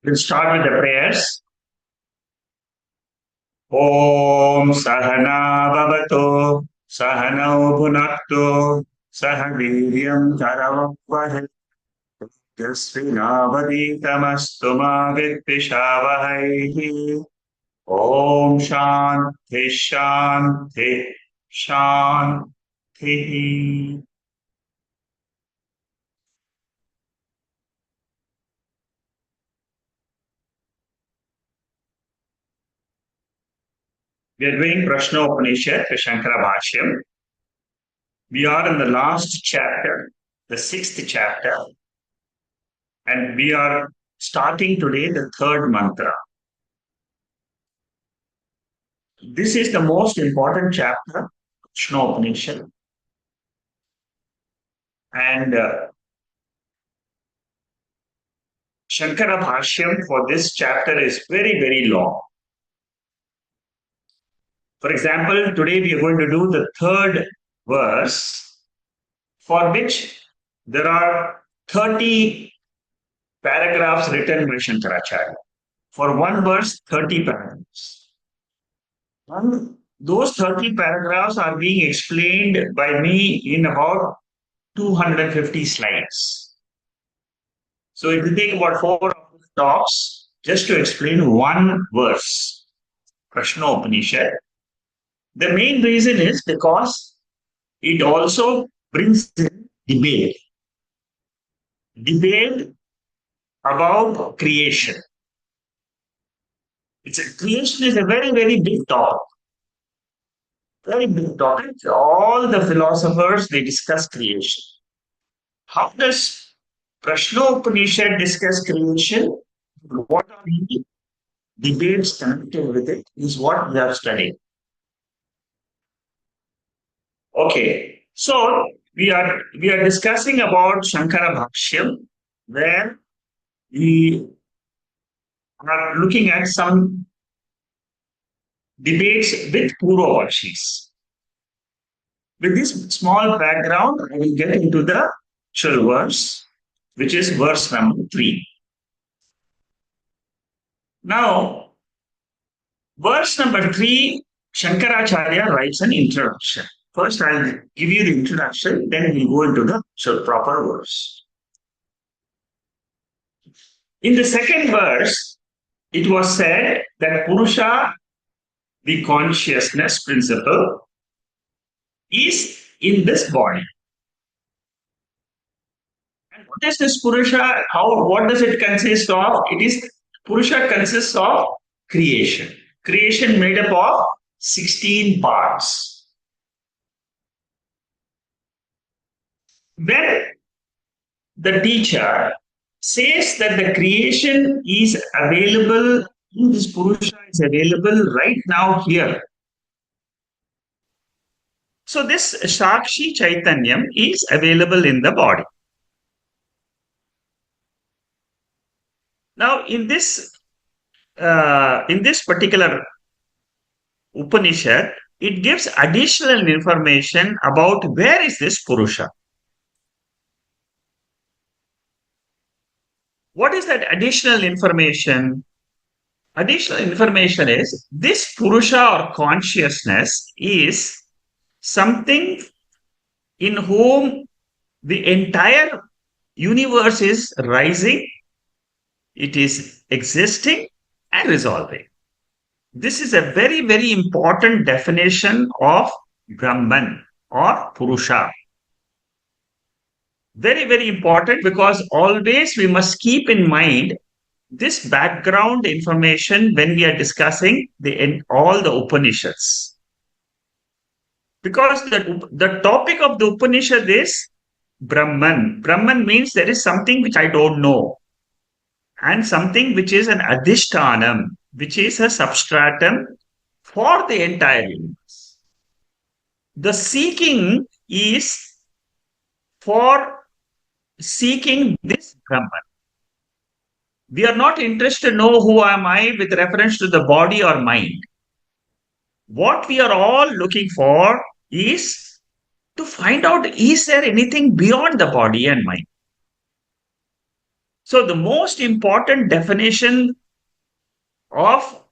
We'll start with the prayers. Om Sahana Bhavato Sahanau Bhunakto Sahaviryam Karavavahe Yasvinavaditamastu ma Vidvishavahaihi Om Shanti Shanti Shanti. We are doing Prasno Upanishad, the Shankara Bashyam. We are in the last chapter, the sixth chapter, and we are starting today the third mantra. This is the most important chapter, Prasno Upanishad. And Shankara Bhashyam for this chapter is very, very long. For example, today we are going to do the third verse, for which there are 30 paragraphs written by Shankaracharya. For one verse, 30 paragraphs. And those 30 paragraphs are being explained by me in about 250 slides. So it will take about 4 talks just to explain one verse, Prasno Upanishad. The main reason is because it also brings in debate. Debate about creation. Creation is a very, very big topic. Very big topic. All the philosophers, they discuss creation. How does Prashno Upanishad discuss creation? What are the debates connected with it is what we are studying. Okay, so we are discussing about Shankara Bhashyam, where we are looking at some debates with Purvavakshis. With this small background, I will get into the actual verse, which is verse number 3. Now, verse number 3, Shankaracharya writes an introduction. First, I'll give you the introduction, then we'll go into the proper verse. In the second verse, it was said that Purusha, the consciousness principle, is in this body. And what is this Purusha? What does it consist of? Purusha consists of creation. Creation made up of 16 parts. When the teacher says that the creation is available, this Purusha is available right now here. So this Shakshi Chaitanyam is available in the body. Now in this particular Upanishad, it gives additional information about where is this Purusha. What is that additional information? Additional information is this Purusha or consciousness is something in whom the entire universe is rising, it is existing and resolving. This is a very, very important definition of Brahman or Purusha. Very, very important, because always we must keep in mind this background information when we are discussing all the Upanishads. Because the topic of the Upanishad is Brahman. Brahman means there is something which I don't know, and something which is an adhishtanam, which is a substratum for the entire universe. The seeking is for seeking this Brahman. We are not interested to know who am I with reference to the body or mind. What we are all looking for is to find out, is there anything beyond the body and mind? So the most important definition of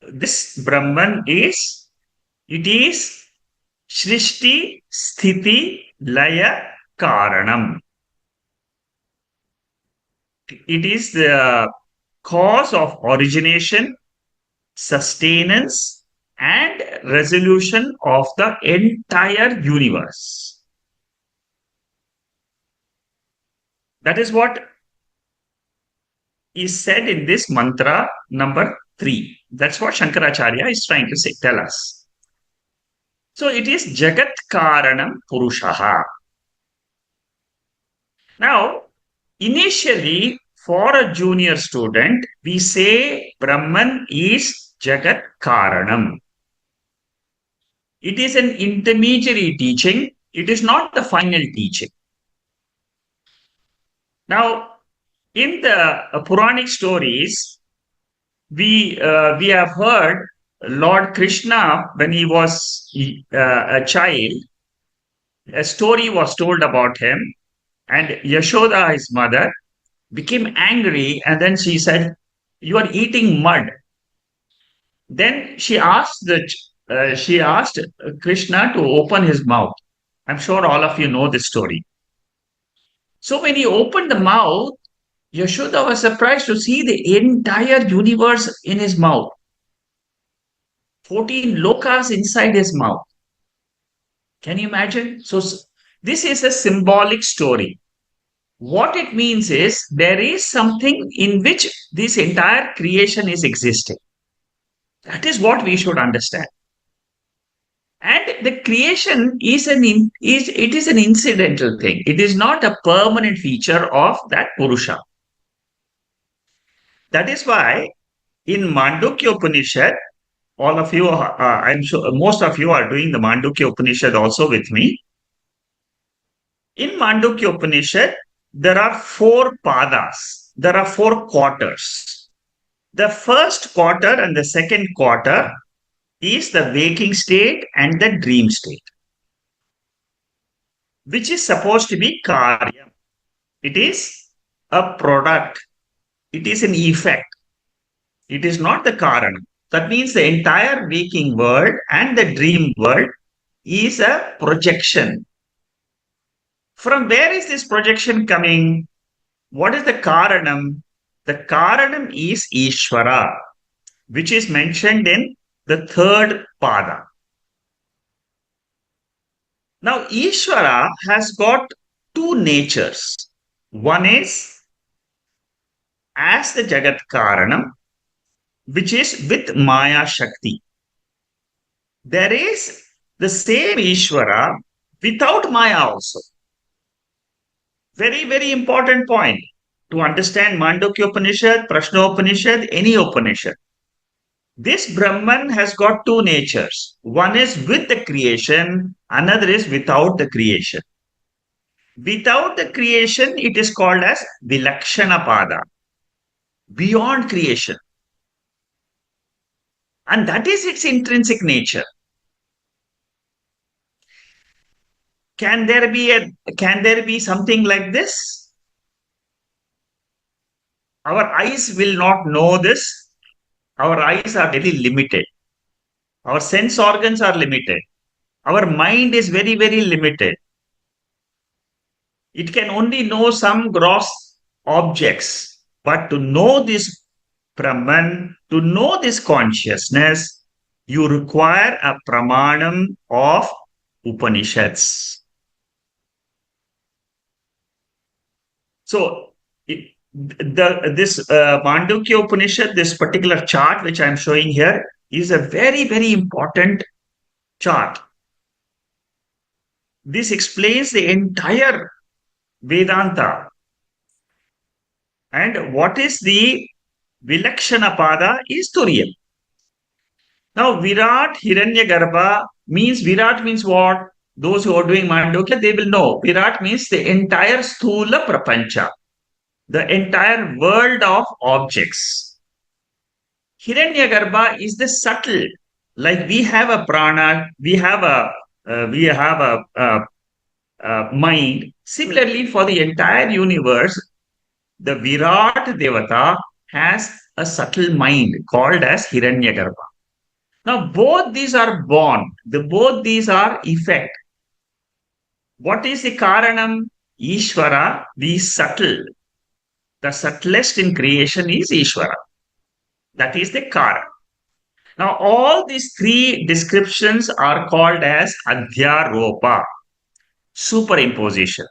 this Brahman is it is Shrishti Sthiti Laya Karanam. It is the cause of origination, sustenance, and resolution of the entire universe. That is what is said in this mantra number 3. That's what Shankaracharya is trying to say, tell us. So it is Jagat Karanam Purushaha. Now, initially, for a junior student, we say Brahman is Jagat Karanam. It is an intermediary teaching. It is not the final teaching. Now, in the Puranic stories, we have heard Lord Krishna when he was a child. A story was told about him, and Yashoda, his mother, became angry, and then she said, "You are eating mud." Then she asked Krishna to open his mouth. I'm sure all of you know this story. So when he opened the mouth, Yashoda was surprised to see the entire universe in his mouth. 14 lokas inside his mouth. Can you imagine? So this is a symbolic story. What it means is there is something in which this entire creation is existing. That is what we should understand. And the creation is an incidental thing. It is not a permanent feature of that Purusha. That is why in Mandukya Upanishad, all of you, I'm sure most of you are doing the Mandukya Upanishad also with me. In Mandukya Upanishad, there are 4 padas. There are 4 quarters. The first quarter and the second quarter is the waking state and the dream state, which is supposed to be karyam. It is a product. It is an effect. It is not the karanam. That means the entire waking world and the dream world is a projection. From where is this projection coming? What is the karanam? The karanam is Ishwara, which is mentioned in the 3rd pada. Now, Ishwara has got 2 natures. One is as the Jagat Karanam, which is with Maya Shakti. There is the same Ishwara without Maya also. Very, very important point to understand Mandukya Upanishad, Prasno Upanishad, any Upanishad. This Brahman has got 2 natures. One is with the creation, another is without the creation. Without the creation, it is called as Vilakshana Pada, beyond creation. And that is its intrinsic nature. Can there be something like this? Our eyes will not know this. Our eyes are very limited. Our sense organs are limited. Our mind is very, very limited. It can only know some gross objects. But to know this Brahman, to know this consciousness, you require a pramanam of Upanishads. So, this Mandukya Upanishad, this particular chart which I am showing here, is a very, very important chart. This explains the entire Vedanta. And what is the Vilakshana Pada is Turiya. Now, Virat Hiranyagarbha Virat means what? Those who are doing Mandukya, they will know. Virat means the entire Sthula Prapancha, the entire world of objects. Hiranyagarbha is the subtle. Like we have a prana, we have a mind. Similarly, for the entire universe, the Virat Devata has a subtle mind called as Hiranyagarbha. Now, both these are born, both these are effect. What is the Karanam? Ishwara, the subtle. The subtlest in creation is Ishwara. That is the Karan. Now, all these three descriptions are called as Adhyaropa, superimposition.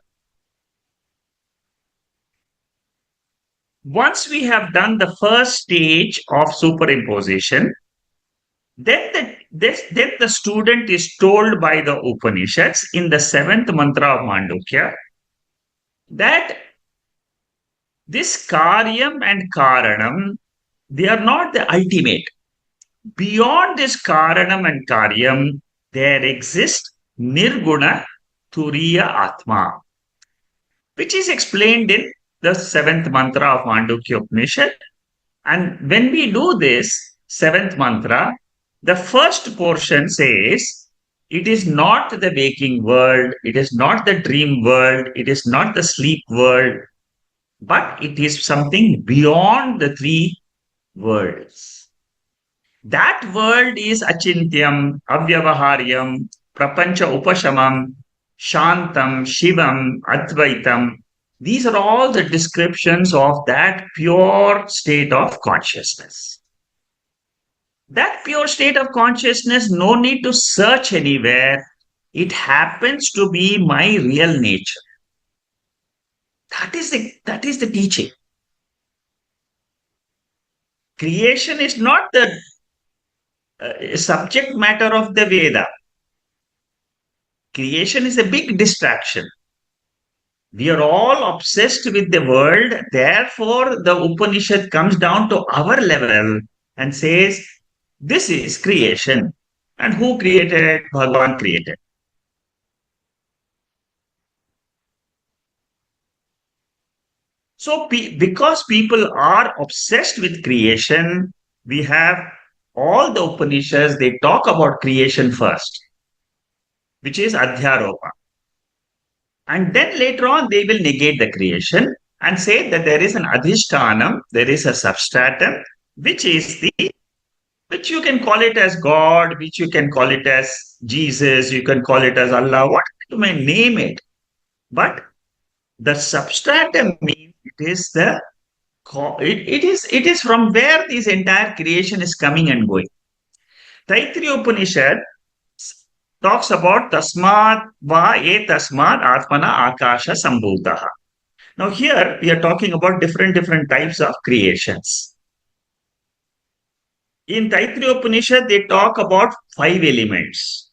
Once we have done the first stage of superimposition, then the student is told by the Upanishads in the seventh mantra of Mandukya that this Karyam and Karanam, they are not the ultimate. Beyond this Karanam and Karyam, there exists Nirguna Turiya Atma, which is explained in the seventh mantra of Mandukya Upanishad. And when we do this seventh mantra, the first portion says, it is not the waking world, it is not the dream world, it is not the sleep world, but it is something beyond the three worlds. That world is Achintyam, Avyavaharyam, Prapancha Upashamam, Shantam, Shivam, Advaitam. These are all the descriptions of that pure state of consciousness. That pure state of consciousness, no need to search anywhere. It happens to be my real nature. That is the teaching. Creation is not the subject matter of the Veda. Creation is a big distraction. We are all obsessed with the world. Therefore, the Upanishad comes down to our level and says, this is creation. And who created it? Bhagavan created. So, because people are obsessed with creation, we have all the Upanishads, they talk about creation first, which is Adhyaropa. And then later on, they will negate the creation and say that there is an Adhishtanam, there is a substratum, which is which you can call it as God, which you can call it as Jesus, you can call it as Allah, what you may name it. But the substratum means it is from where this entire creation is coming and going. Taittiriya Upanishad talks about tasmat va e tasmat atmana akasha sambhutaha. Now here we are talking about different types of creations. In Taittiriya Upanishad, they talk about 5 elements.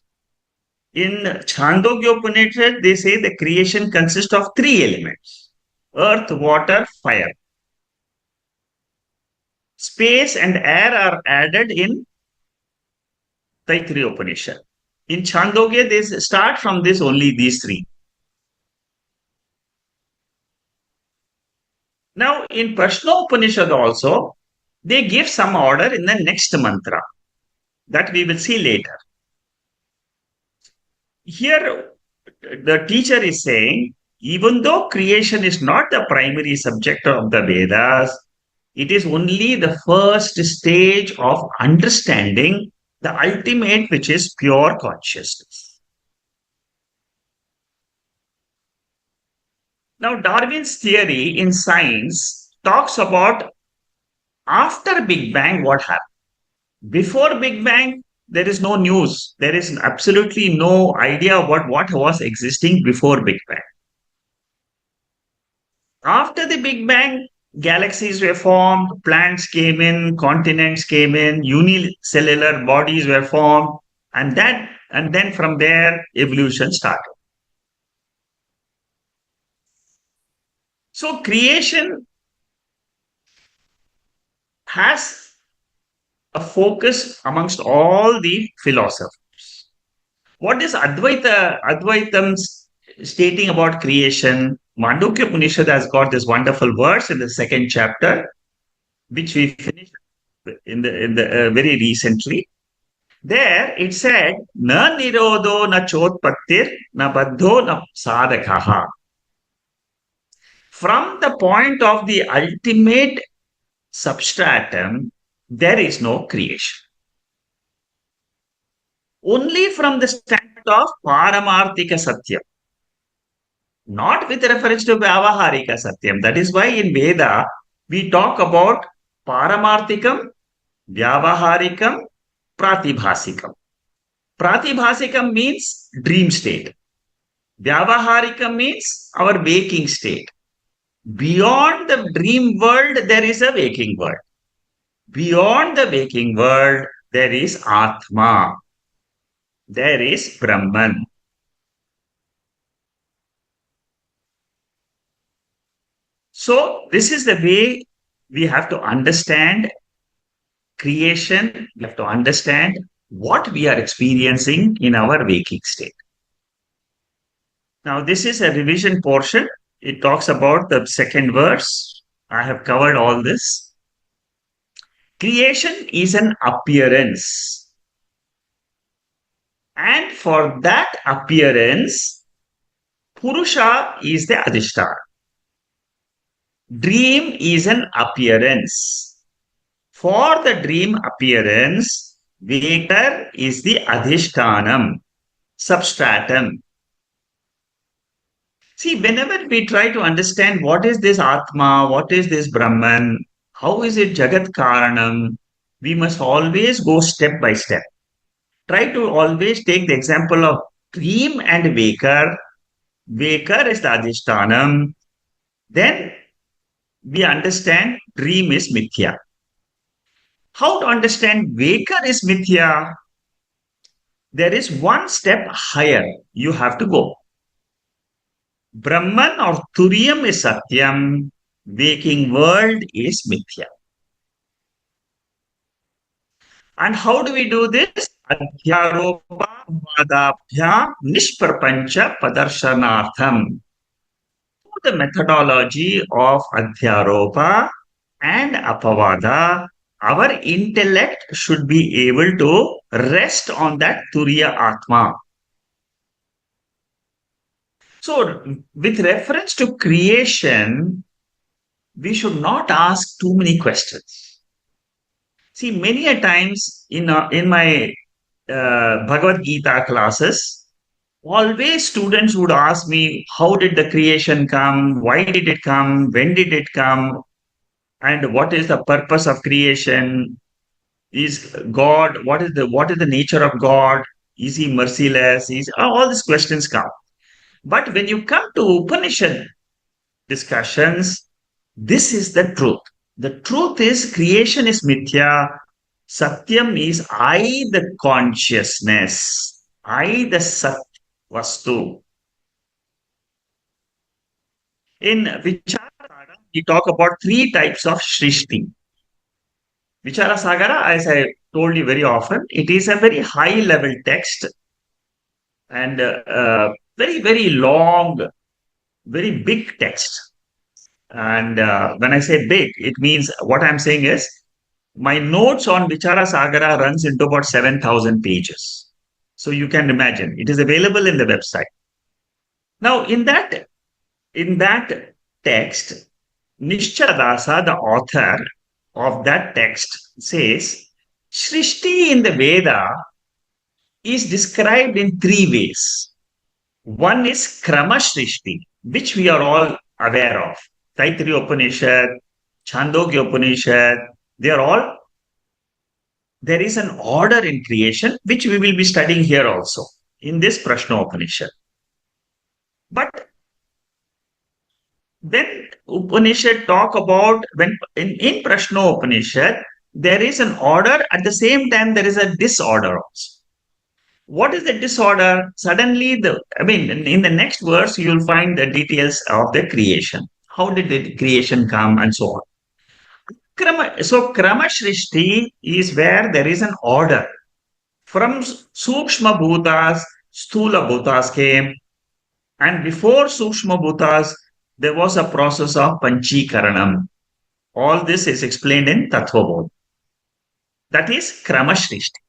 In Chandogya Upanishad, they say the creation consists of 3 elements: earth, water, fire. Space and air are added in Taittiriya Upanishad. In Chandogya, they start from only these 3. Now, in Prasno Upanishad also, they give some order in the next mantra that we will see later. Here, the teacher is saying, even though creation is not the primary subject of the Vedas, it is only the first stage of understanding the ultimate, which is pure consciousness. Now, Darwin's theory in science talks about after Big Bang, what happened. Before Big Bang, there is no news. There is absolutely no idea what was existing before Big Bang. After the Big Bang, galaxies were formed, plants came in, continents came in, unicellular bodies were formed, and then from there, evolution started. So creation has a focus amongst all the philosophers. What is Advaitam stating about creation? Mandukya Upanishad has got this wonderful verse in the 2nd chapter, which we finished in the very recently. There it said, "Na nirodho na chotpattir na baddho na sadakaha." From the point of the ultimate substratum, there is no creation. Only from the standpoint of Paramarthika Satyam, not with reference to Vyavaharika Satyam. That is why in Veda, we talk about Paramarthikam, Vyavaharikam, Pratibhasikam. Pratibhasikam means dream state. Vyavaharikam means our waking state. Beyond the dream world, there is a waking world. Beyond the waking world, there is Atma. There is Brahman. So, this is the way we have to understand creation. We have to understand what we are experiencing in our waking state. Now, this is a revision portion. It talks about the second verse. I have covered all this. Creation is an appearance. And for that appearance, Purusha is the Adhisthana. Dream is an appearance. For the dream appearance, Vaker is the Adhishtanam, substratum. See, whenever we try to understand what is this Atma, what is this Brahman, how is it Jagat Karanam, we must always go step by step. Try to always take the example of dream and Vaker. Vaker is the Adhishtanam. Then we understand dream is Mithya. How to understand Vaker is Mithya? There is one step higher you have to go. Brahman or Turiyam is Satyam, waking world is Mithya. And how do we do this? Adhyaropa vadabhyam nishprapancha padarsanartham. The methodology of Adhyaropa and Apavada, our intellect should be able to rest on that Turiya Atma. So, with reference to creation, we should not ask too many questions. See, many a times in my Bhagavad Gita classes, always students would ask me, how did the creation come? Why did it come? When did it come? And what is the purpose of creation? Is God, what is the nature of God? Is he merciless? All these questions come. But when you come to Upanishad discussions, this is the truth. The truth is creation is mithya. Satyam is I, the consciousness. I, the Sat Vastu. In Vichara, we talk about three types of Shrishti. Vichara Sagara, as I told you very often, it is a very high level text and very, very long, very big text. And when I say big, it means what I'm saying is my notes on Vichara Sagara runs into about 7,000 pages. So you can imagine it is available in the website. Now, in that text, Nishcharadasa, the author of that text, says Srishti in the Veda is described in three ways. One is Krama Srishti, which we are all aware of. Taittiriya Upanishad, Chandogya Upanishad, there is an order in creation, which we will be studying here also in this Prasno Upanishad. But when Upanishad talk about, when in Prashno Upanishad, there is an order, at the same time there is a disorder also. What is the disorder? Suddenly, in the next verse, you'll find the details of the creation. How did the creation come and so on. So Krama Shrishti is where there is an order. From Sukshma Bhutas, Sthula Bhutas came, and before Sukshma Bhutas, there was a process of Panchikaranam. All this is explained in Tattvabodha. That is Krama Shrishti.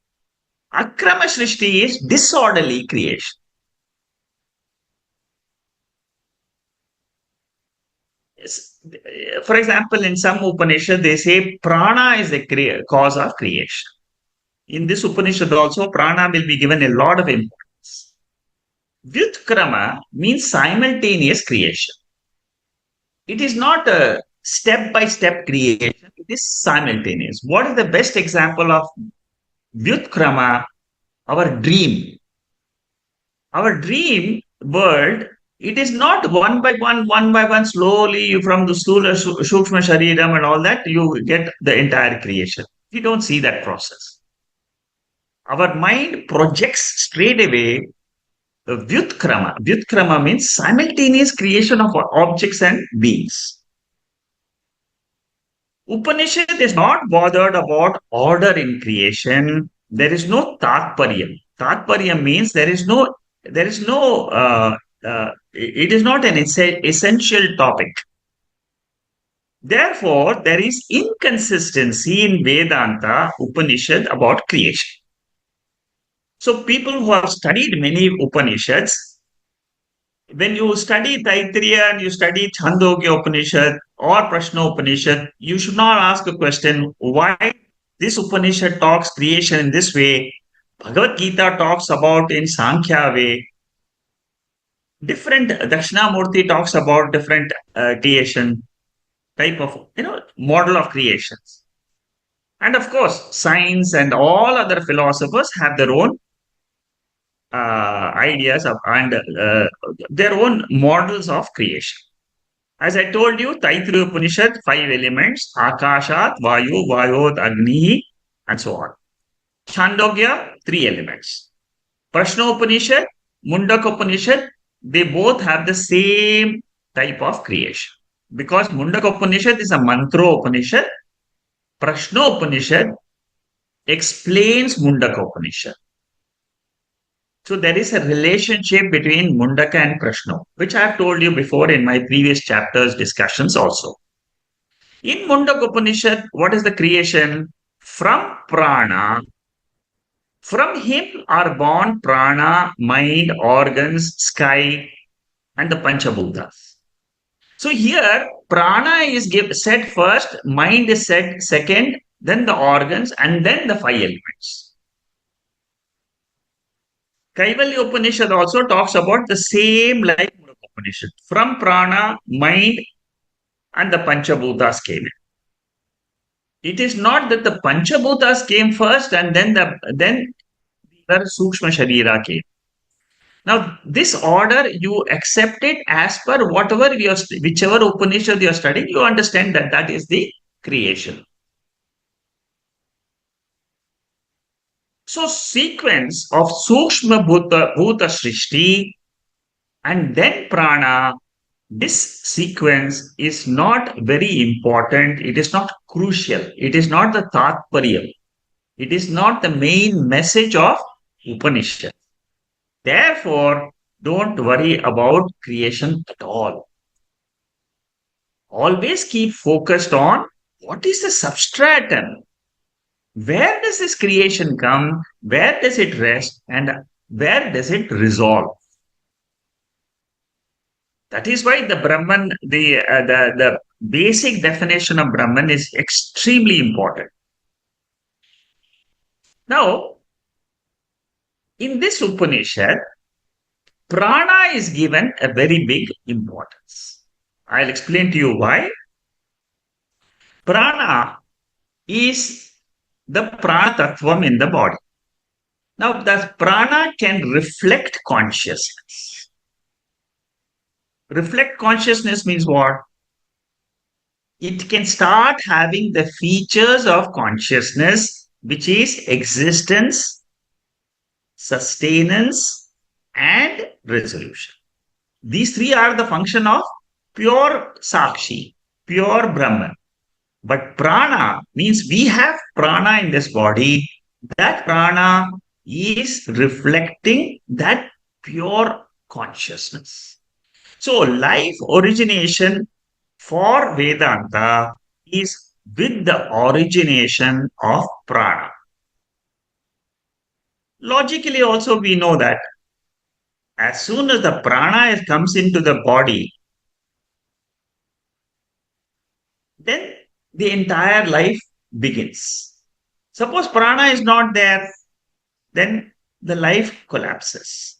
Akrama Shrishti is disorderly creation. For example, in some Upanishad, they say prana is the cause of creation. In this Upanishad also, prana will be given a lot of importance. Vyutkrama means simultaneous creation. It is not a step by step creation, it is simultaneous. What is the best example of Vyutkrama? Our dream. Our dream world, it is not one by one, slowly from the Stula, Shukshma Shariram and all that, you get the entire creation. We don't see that process. Our mind projects straight away Vyutkrama. Vyutkrama means simultaneous creation of objects and beings. Upanishad is not bothered about order in creation. There is no tatparyam. Tatparyam means it is not an essential topic. Therefore, there is inconsistency in Vedanta, Upanishad about creation. So people who have studied many Upanishads, when you study Taittiriya and you study Chandogya Upanishad or Prasno Upanishad, you should not ask a question, why this Upanishad talks creation in this way, Bhagavad Gita talks about in Sankhya way, different Dakshinamurti talks about different creation type of, model of creations. And of course, science and all other philosophers have their own ideas and their own models of creation. As I told you, Taittiriya Upanishad, 5 elements, Akashat, Vayu, Vayot, Agni, and so on. Chandogya, 3 elements. Prashno Upanishad, Mundaka Upanishad, they both have the same type of creation. Because Mundaka Upanishad is a mantra Upanishad, Prashno Upanishad explains Mundaka Upanishad. So there is a relationship between Mundaka and Prashno, which I have told you before in my previous chapters discussions also. In Mundaka Upanishad, what is the creation? From Prana, from him are born Prana, mind, organs, sky, and the Panchabhutas. So here, Prana is said first, mind is said second, then the organs, and then the 5 elements. Kaivalya Upanishad also talks about the same like Mundaka Upanishad. From Prana, mind, and the Panchabhutas came in. It is not that the Panchabhutas came first and then the Sukshma Sharira came. Now, this order, you accept it as per whichever Upanishad you are studying, you understand that that is the creation. So, sequence of Sukshma Bhuta Srishti and then Prana, this sequence is not very important. It is not crucial. It is not the Tatparyam. It is not the main message of Upanishad. Therefore, don't worry about creation at all. Always keep focused on what is the substratum. Where does this creation come? Where does it rest? And where does it resolve? That is why the Brahman, the basic definition of Brahman is extremely important. Now, in this Upanishad, Prana is given a very big importance. I'll explain to you why. Prana is the Prana Tattvam in the body. Now, the Prana can reflect consciousness. Reflect consciousness means what? It can start having the features of consciousness, which is existence, sustenance, and resolution. These 3 are the function of pure Sakshi, pure Brahman. But Prana means we have Prana in this body. That Prana is reflecting that pure consciousness. So life origination for Vedanta is with the origination of Prana. Logically also we know that as soon as the Prana comes into the body, then the entire life begins. Suppose prana is not there, then the life collapses.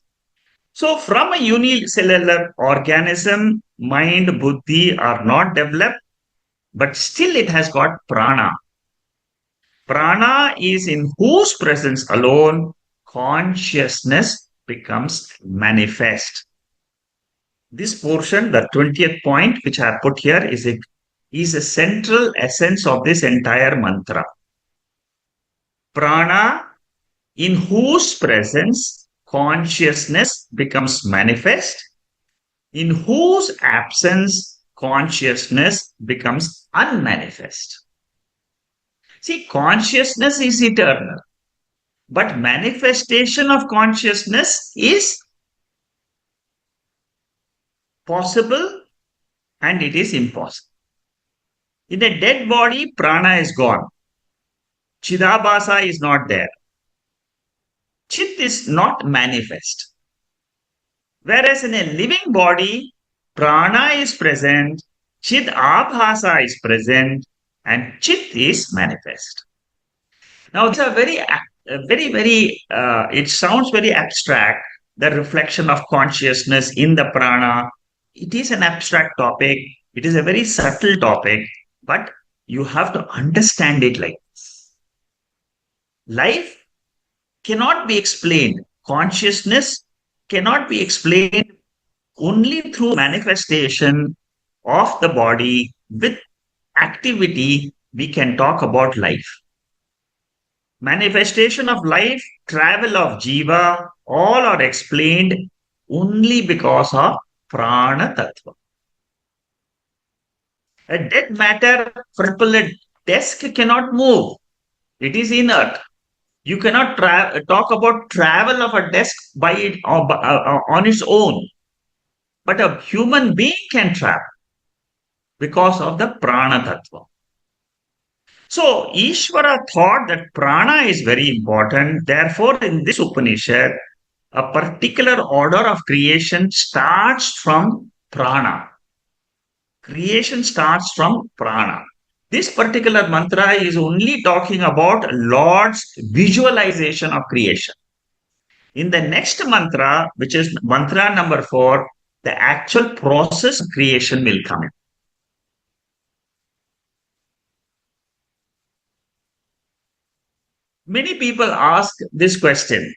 So, from a unicellular organism, mind, buddhi are not developed, but still it has got prana. Prana is in whose presence alone consciousness becomes manifest. This portion, the 20th point, which I have put here, is a central essence of this entire mantra. Prana, in whose presence consciousness becomes manifest, in whose absence consciousness becomes unmanifest. See, consciousness is eternal, but manifestation of consciousness is possible and it is impossible. In a dead body, prana is gone. Chidabhasa is not there. Chit is not manifest. Whereas in a living body, prana is present, chid abhasa is present, and chit is manifest. Now, it's a it sounds very abstract, the reflection of consciousness in the prana. It is an abstract topic. It is a very subtle topic, but you have to understand it like this. Life cannot be explained. Consciousness cannot be explained only through manifestation of the body with activity. We can talk about life. Manifestation of life, travel of jiva, all are explained only because of prana tattva. A dead matter, for example, a desk cannot move. It is inert. You cannot talk about travel of a desk by it on its own. But a human being can travel because of the prana tattva. So, Ishwara thought that prana is very important. Therefore, in this Upanishad, a particular order of creation starts from prana. Creation starts from prana. This particular mantra is only talking about Lord's visualization of creation. In the next mantra, which is mantra number 4, the actual process of creation will come in. Many people ask this question,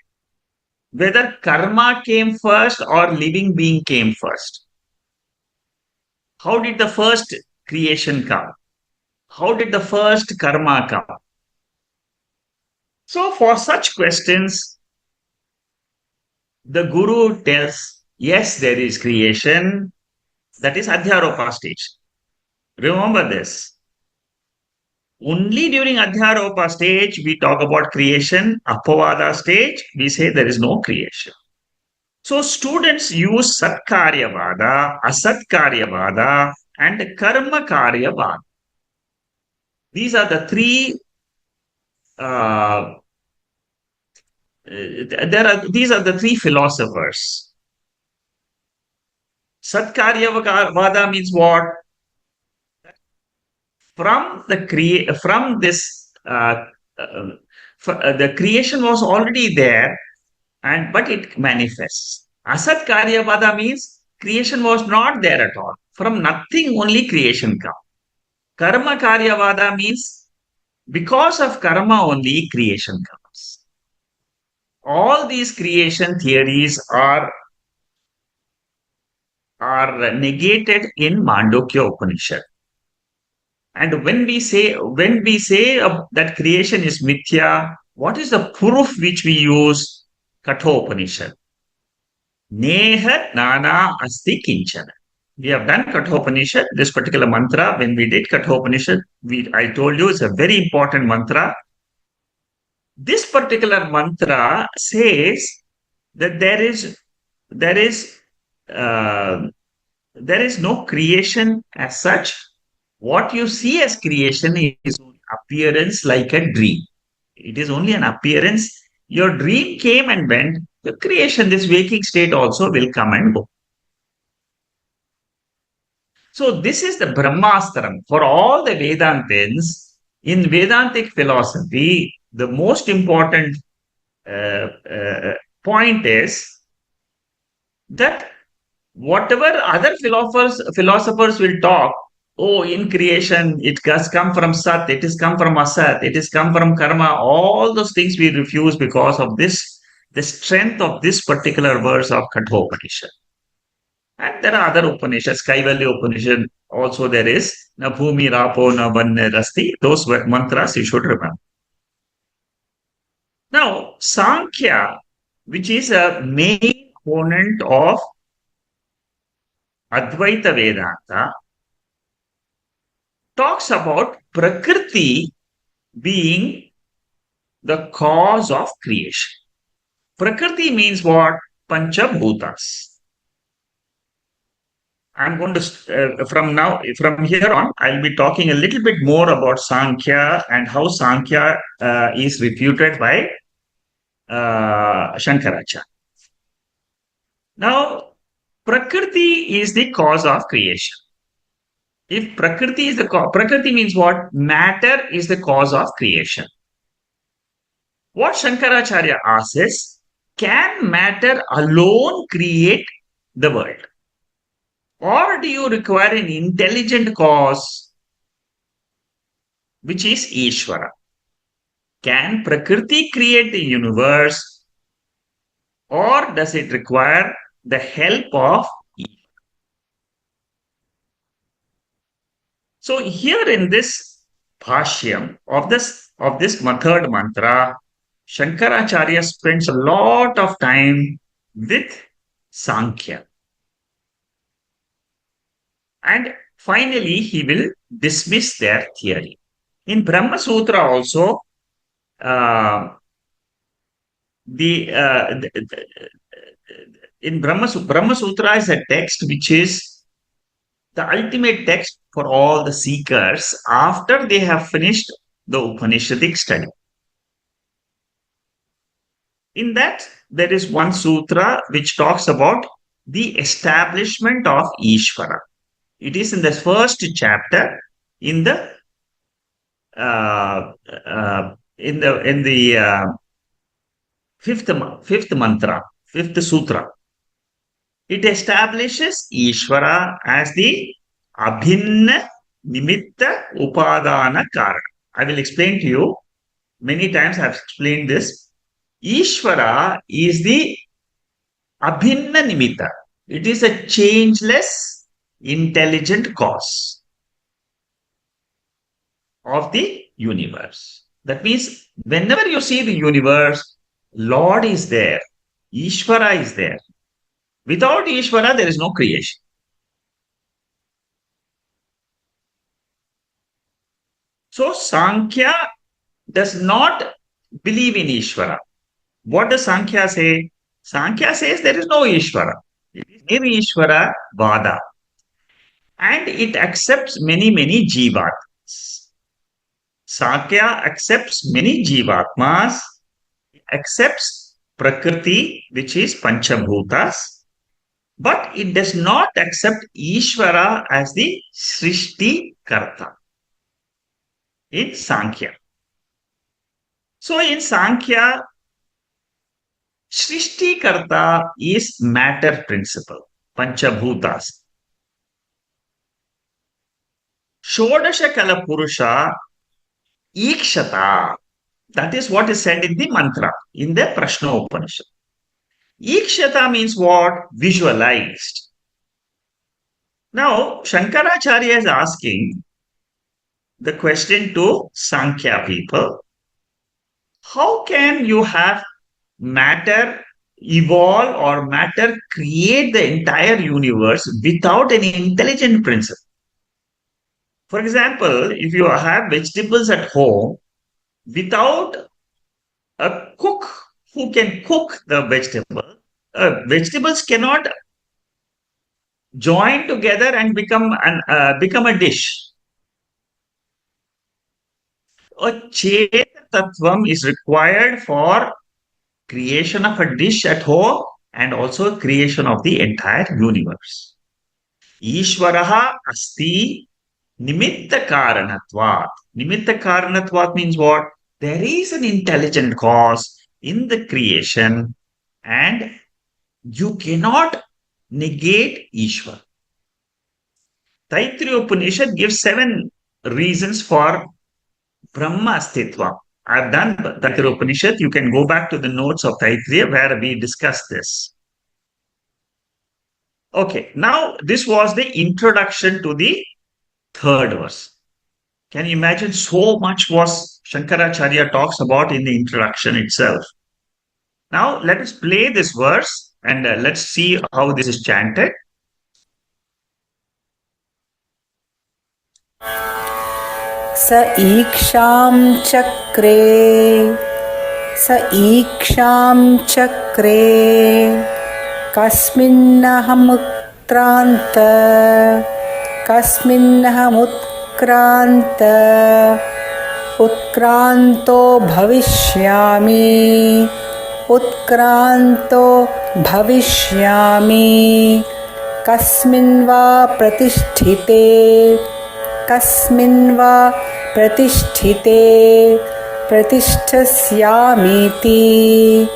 whether karma came first or living being came first. How did the first creation come? How did the first karma come? So for such questions, the Guru tells, yes, there is creation. That is Adhyaropa stage. Remember this. Only during Adhyaropa stage, we talk about creation. Apavada stage, we say there is no creation. So students use Satkaryavada, Asatkaryavada, and Karma Karyavada. These are the three. These are the three philosophers. Satkaryavada means what? From this the creation was already there, but it manifests. Asat Karyavada means creation was not there at all. From nothing only creation comes. Karma Karyavada means because of karma only creation comes. All these creation theories are negated in Mandukya Upanishad. And when we say that creation is mithya, what is the proof which we use? Kathopanishad. Neha nana asti kinchana. We have done Kathopanishad, this particular mantra. When we did Kathopanishad, I told you it's a very important mantra. This particular mantra says that there is no creation as such. What you see as creation is appearance like a dream. It is only an appearance. Your dream came and went. The creation, this waking state also will come and go. So this is the Brahmastram. For all the Vedantins, in Vedantic philosophy, the most important point is that whatever other philosophers will talk, oh, in creation, it has come from Sat, it has come from Asat, it has come from Karma, all those things we refuse because of this, the strength of this particular verse of Kathopanishad. And there are other Upanishads, Kaivalya Upanishad, also there is, na bhumi rapo na vanne rasti, those mantras you should remember. Now, Sankhya, which is a main component of Advaita Vedanta, talks about Prakriti being the cause of creation. Prakriti means what? Panchabhutas. I'm going to, from here on, I'll be talking a little bit more about Sankhya and how Sankhya is refuted by Shankaracharya. Now, Prakriti is the cause of creation. If Prakriti is the cause, Prakriti means what? Matter is the cause of creation. What Shankaracharya asks is, can matter alone create the world? Or do you require an intelligent cause, which is Ishwara? Can Prakriti create the universe, or does it require the help of Ishwara? So here in this Bhashyam of this third mantra, Shankaracharya spends a lot of time with Sankhya. And finally, he will dismiss their theory. In Brahma Sutra also, in Brahma Sutra is a text which is the ultimate text for all the seekers after they have finished the Upanishadic study. In that, there is one sutra which talks about the establishment of Ishvara. It is in the first chapter in the fifth mantra, fifth sutra. It establishes Ishvara as the Abhinna Nimitta Upadana Karana. I will explain to you. Many times I have explained this. Ishvara is the Abhinna Nimitta. It is a changeless, intelligent cause of the universe. That means whenever you see the universe, Lord is there, Ishvara is there. Without Ishvara, there is no creation. So Sankhya does not believe in Ishvara. What does Sankhya say? Sankhya says there is no Ishvara. It is Nirishvara Vada. And it accepts many jivatmas. Sankhya accepts many jivatmas, accepts Prakriti, which is Panchabhutas, but it does not accept Ishvara as the Srishti Karta in Sankhya. So in Sankhya, Srishti Karta is matter principle, Panchabhutas. Shodasha Kala Purusha Ikshata. That is what is said in the mantra, in the Prasno Upanishad. Ikshata means what? Visualized. Now, Shankaracharya is asking the question to Sankhya people. How can you have matter evolve or matter create the entire universe without an intelligent principle? For example, if you have vegetables at home, without a cook who can cook the vegetables cannot join together and become a dish. A Cheta Tattvam is required for creation of a dish at home and also creation of the entire universe. Ishwaraha asti nimitta karanatvat. Nimitta karanatvat means what? There is an intelligent cause in the creation and you cannot negate Ishwar. Taittiriya Upanishad gives 7 reasons for Brahma Astitva. I've done Taittiriya Upanishad. You can go back to the notes of Taittiriya where we discussed this. Okay, now this was the introduction to the third verse. Can you imagine so much was Shankaracharya talks about in the introduction itself? Now let us play this verse and let's see how this is chanted. स ईक्षां चक्रे कस्मिन्नहमुत्क्रान्त उत्क्रान्तो भविष्यामि कस्मिन् वा प्रतिष्ठिते प्रतिष्ठस्यामीति.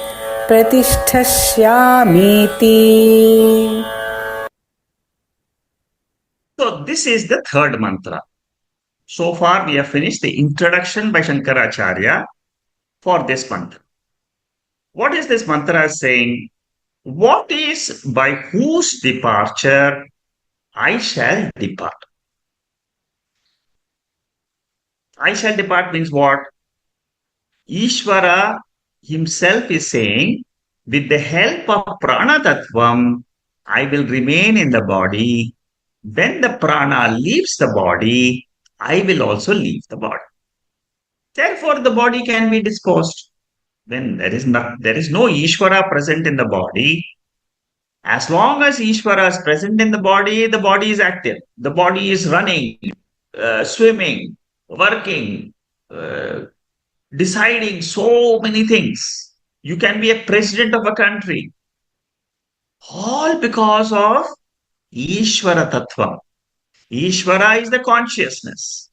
So this is the third mantra. So far we have finished the introduction by Shankaracharya for this mantra. What is this mantra saying? What is by whose departure I shall depart? I shall depart means what? Ishwara himself is saying, with the help of Prana Tattvam, I will remain in the body. When the prana leaves the body, I will also leave the body. Therefore, the body can be disposed. When there is no Ishwara present in the body, as long as Ishwara is present in the body is active. The body is running, swimming, working, deciding so many things. You can be a president of a country. All because of Ishwara Tattva. Ishwara is the consciousness.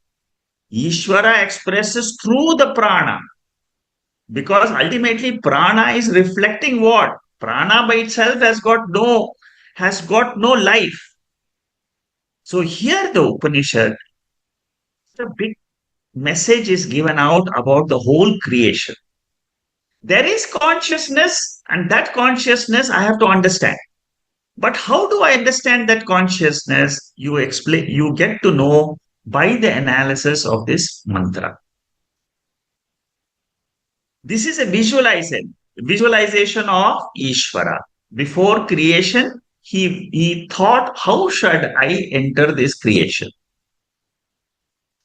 Ishwara expresses through the prana. Because ultimately prana is reflecting what? Prana by itself has got no life. So here the Upanishad, the big message is given out about the whole creation. There is consciousness, and that consciousness I have to understand. But how do I understand that consciousness? You get to know by the analysis of this mantra. This is a visualization of Ishvara. Before creation, he thought, how should I enter this creation?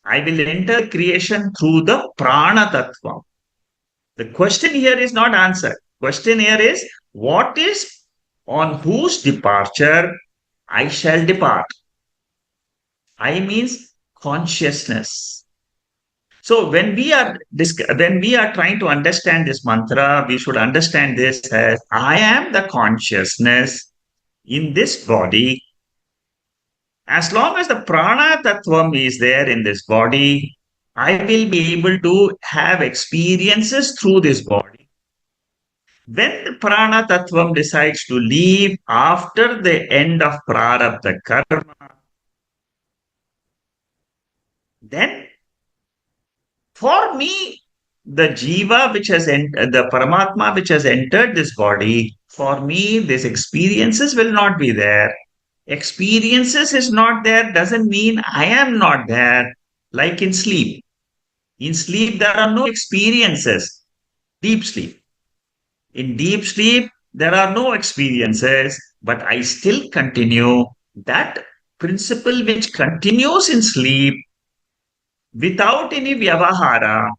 I will enter creation through the Prana Tattva. The question here is not answered. Question here is, what is on whose departure I shall depart? I means consciousness. So when we are trying to understand this mantra, we should understand this as I am the consciousness in this body. As long as the prana tattvam is there in this body, I will be able to have experiences through this body. When the prana tattvam decides to leave after the end of prarabdha karma, then for me, the jiva the paramatma which has entered this body, for me, these experiences will not be there. Experiences is not there doesn't mean I am not there, like in sleep. In sleep, there are no experiences. Deep sleep. In deep sleep, there are no experiences, but I still continue. That principle which continues in sleep without any vyavahara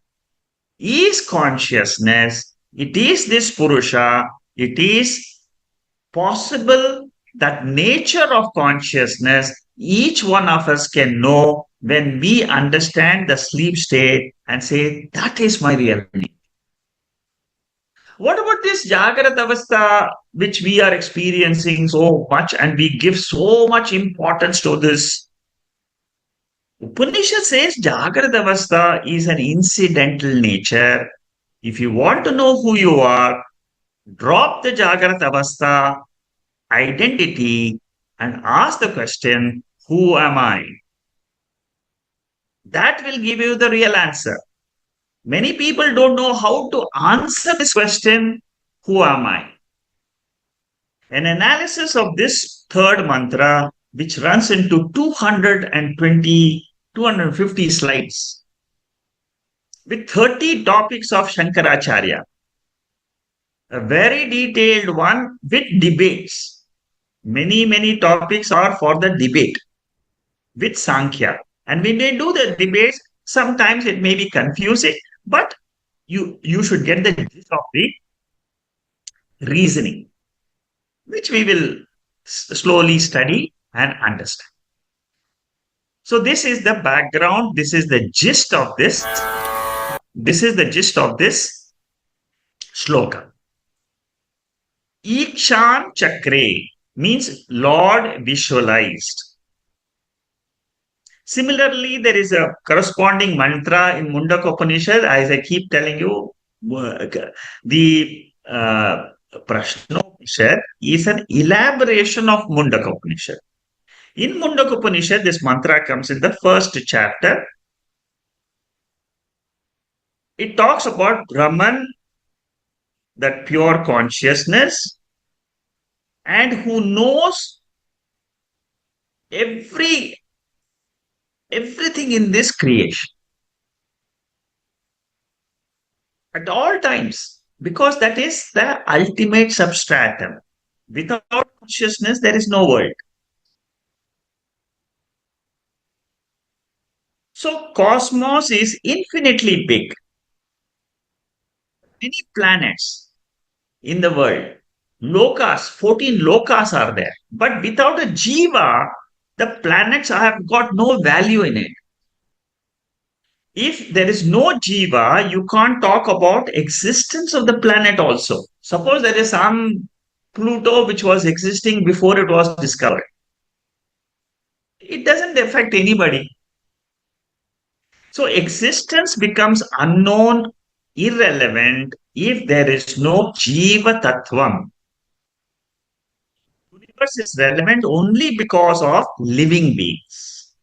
is consciousness. It is this Purusha. It is possible that nature of consciousness each one of us can know when we understand the sleep state and say, that is my reality. What about this Jagrat Avastha, which we are experiencing so much and we give so much importance to this? Upanishad says Jagrat Avastha is an incidental nature. If you want to know who you are, drop the Jagrat Avastha identity and ask the question, who am I? That will give you the real answer. Many people don't know how to answer this question, who am I? An analysis of this third mantra, which runs into 220, 250 slides, with 30 topics of Shankaracharya, a very detailed one with debates. Many topics are for the debate with Sankhya. And when they do the debates, sometimes it may be confusing, but you should get the gist of the reasoning, which we will slowly study and understand. So this is the background. This is the gist of this. This is the gist of this shloka. Ikshan Chakre means Lord visualized. Similarly, there is a corresponding mantra in Mundaka Upanishad, as I keep telling you, the Prasno Bashyam is an elaboration of Mundaka Upanishad. In Mundaka Upanishad, this mantra comes in the first chapter. It talks about Brahman, that pure consciousness, and who knows everything in this creation at all times, because that is the ultimate substratum. Without consciousness, there is no world. So cosmos is infinitely big. Many planets in the world. Lokas, 14 lokas are there. But without a jiva, the planets have got no value in it. If there is no jiva, you can't talk about existence of the planet also. Suppose there is some Pluto which was existing before it was discovered. It doesn't affect anybody. So existence becomes unknown, irrelevant if there is no jiva tattvam. Universe is relevant only because of living beings.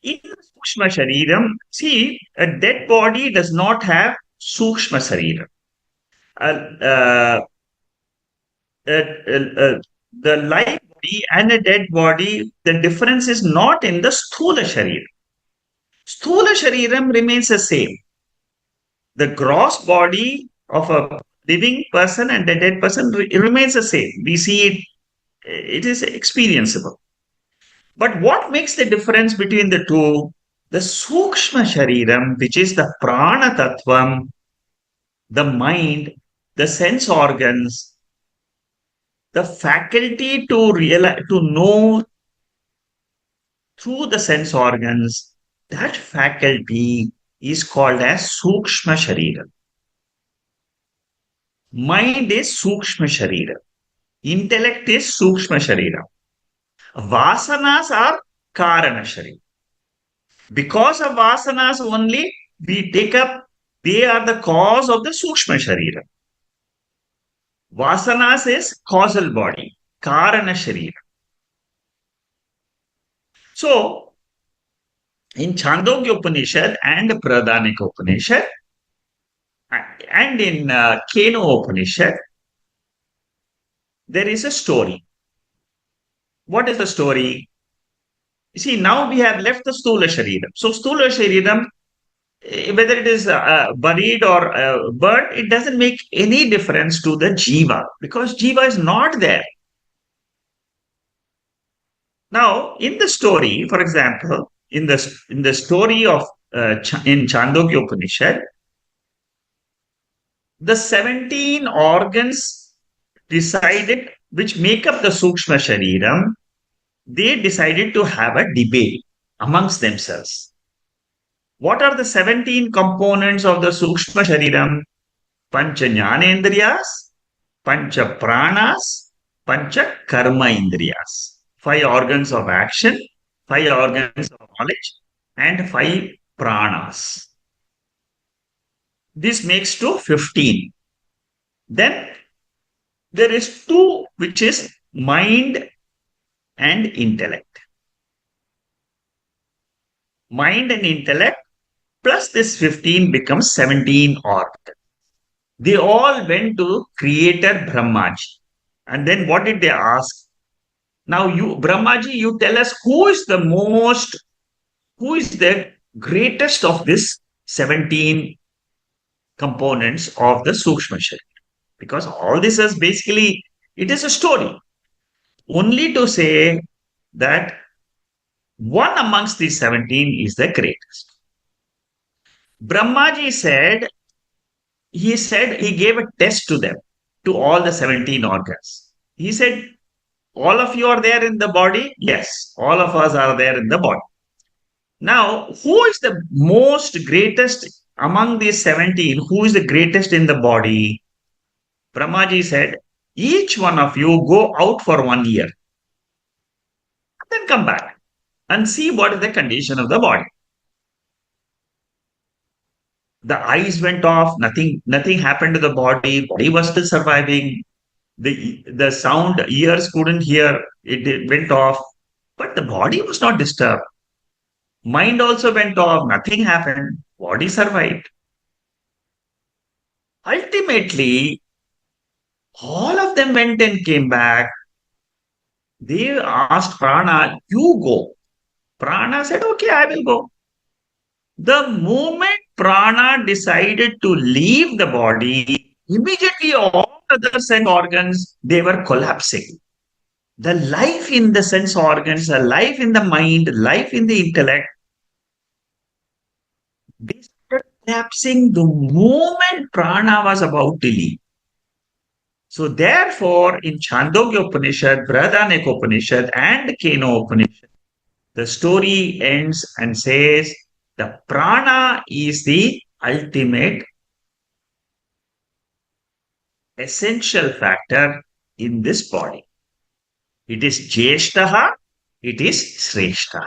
In Sukshma Shariram, see, a dead body does not have Sukshma Shariram. The live body and a dead body, the difference is not in the Sthula Shariram. Sthula Shariram remains the same. The gross body of a living person and a dead person remains the same. We see it, it is experienceable. But what makes the difference between the two? The Sukshma Shariram, which is the Prana Tattvam, the mind, the sense organs, the faculty to realize, to know through the sense organs, that faculty is called as Sukshma Sharira. Mind is Sukshma Sharira. Intellect is Sukshma Sharira. Vasanas are Karana Sharira. Because of vasanas only, we take up, they are the cause of the Sukshma Sharira. Vasanas is causal body, Karana Sharira. So, in Chandogya Upanishad and Pradhanika Upanishad and in Keno Upanishad, there is a story. What is the story? You see, now we have left the Stula Shariram. So, Stula Shariram, whether it is buried or burnt, it doesn't make any difference to the Jiva because Jiva is not there. Now, in the story, for example, in the story of in Chandogya Upanishad, the 17 organs decided, which make up the Sukshma Shariram, they decided to have a debate amongst themselves. What are the 17 components of the Sukshma Shariram? Pancha Jnanendriyas, Pancha Pranas, Pancha Karma Indriyas. 5 organs of action, 5 organs of knowledge, and 5 pranas. This makes to 15. Then there is 2, which is mind and intellect. Mind and intellect plus this 15 becomes 17 organs. They all went to creator Brahmaji. And then what did they ask? Now you, Brahmaji, you tell us who is the greatest of this 17 components of the Sukshma Sharira. Because all this is basically, it is a story. Only to say that one amongst these 17 is the greatest. Brahmaji said, he gave a test to them, to all the 17 organs. He said, all of you are there in the body? Yes, all of us are there in the body. Now, who is the most greatest among these 17? Who is the greatest in the body? Brahmaji said, each one of you go out for 1 year. Then come back and see what is the condition of the body. The eyes went off, nothing happened to the body was still surviving. The sound, ears couldn't hear, it went off, but the body was not disturbed. Mind also went off, nothing happened, body survived. Ultimately, all of them went and came back. They asked Prana, you go. Prana said, okay, I will go. The moment Prana decided to leave the body, immediately all other sense organs, they were collapsing. The life in the sense organs, the life in the mind, life in the intellect, they started collapsing the moment Prana was about to leave. So therefore, in Chandogya Upanishad, Brihadaranyaka Upanishad, and Keno Upanishad, the story ends and says the prana is the ultimate essential factor in this body. It is Jeshtaha, it is Shreshtaha.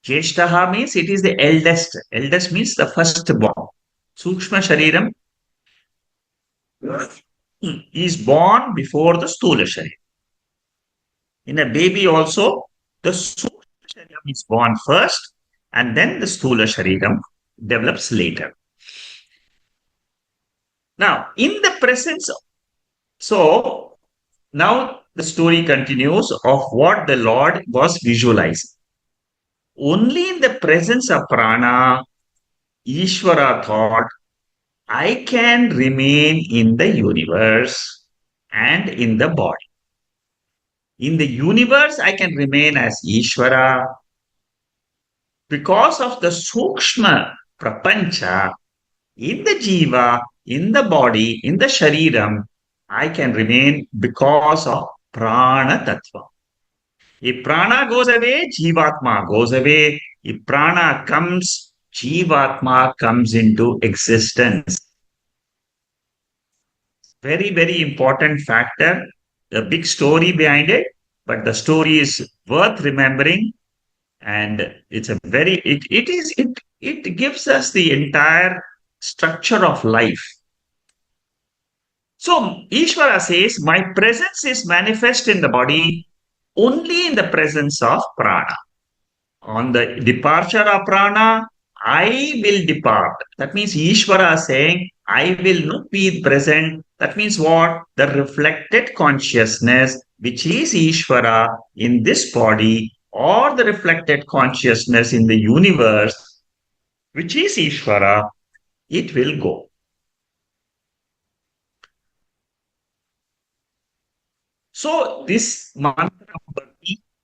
Jeshtaha means it is the eldest. Eldest means the firstborn. Sukshma Shariram is born before the Stula Shariram. In a baby also, the Sukshma Shariram is born first and then the Stula Shariram develops later. Now, in the presence, so now the story continues of what the Lord was visualizing. Only in the presence of prana, Ishwara thought, I can remain in the universe and in the body. In the universe, I can remain as Ishwara. Because of the Sukshma Prapancha, in the Jiva, in the body, in the Shariram, I can remain because of Prana Tattva. If Prana goes away, Jivatma goes away. If Prana comes, Jivatma comes into existence. Very, very important factor. A big story behind it, but the story is worth remembering. And it's a very, it gives us the entire structure of life. So Ishwara says, my presence is manifest in the body only in the presence of prana. On the departure of prana, I will depart. That means Ishwara saying, I will not be present. That means what? The reflected consciousness, which is Ishwara in this body, or the reflected consciousness in the universe, which is Ishvara, it will go. So this mantra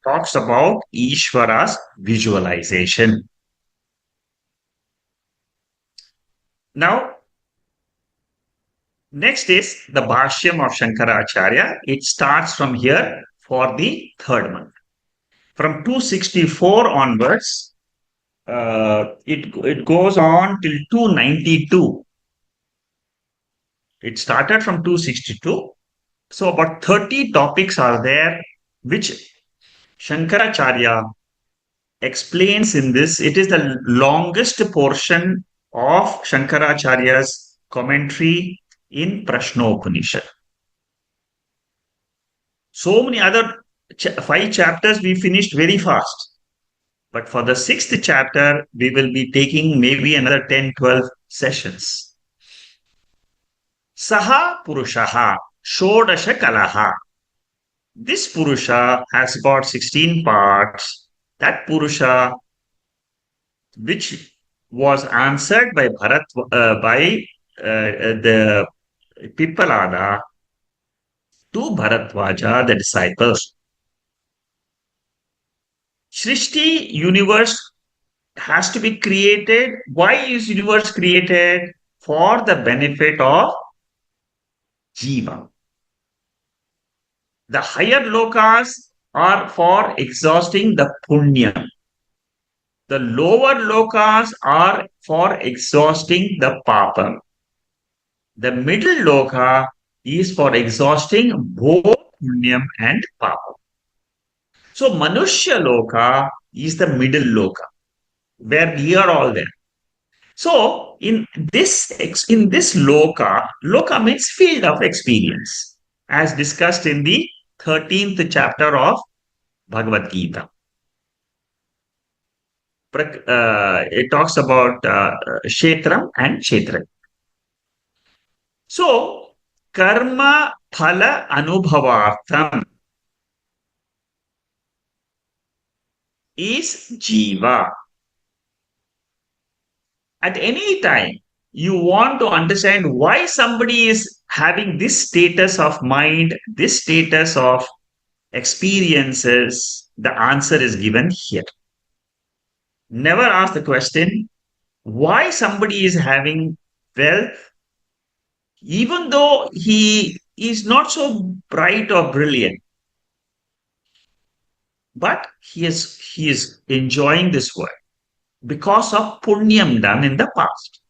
talks about Ishvara's visualization. Now, next is the Bhashyam of Shankaracharya. It starts from here for the third month. From 264 onwards, it goes on till 292. It started from 262. So about 30 topics are there, which Shankaracharya explains in this. It is the longest portion of Shankaracharya's commentary in Prasno Upanishad. So many other five chapters we finished very fast. But for the sixth chapter, we will be taking maybe another 10, 12 sessions. Saha Purushaha Shodasha Kalaha. This Purusha has got 16 parts. That Purusha, which was answered by the Pippalada to Bharatwaja, the disciples. Srishti, universe has to be created. Why is universe created? For the benefit of Jiva. The higher lokas are for exhausting the punya. The lower lokas are for exhausting the papa. The middle loka is for exhausting both punyam and papa. So Manushya loka is the middle loka, where we are all there. So in this loka means field of experience, as discussed in the 13th chapter of Bhagavad Gita. It talks about Kshetram and Kshetra. So, karma phala anubhavartham is jiva. At any time, you want to understand why somebody is having this status of mind, this status of experiences, the answer is given here. Never ask the question why somebody is having wealth, even though he is not so bright or brilliant, but he is enjoying this world because of punyam done in the past.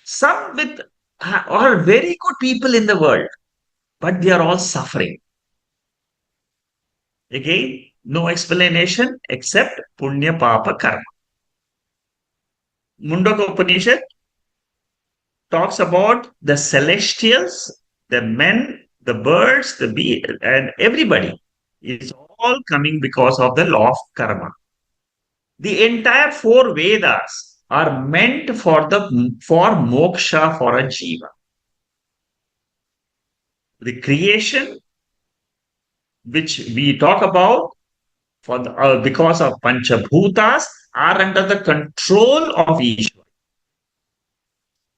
Some with are very good people in the world, but they are all suffering. Again, no explanation except punya papa karma. Mundaka Upanishad talks about the celestials, the men, the birds, the bees, and everybody is all coming because of the law of karma. The entire four Vedas are meant for moksha for a jiva. The creation, which we talk about, because of Panchabhutas, are under the control of Ishwara.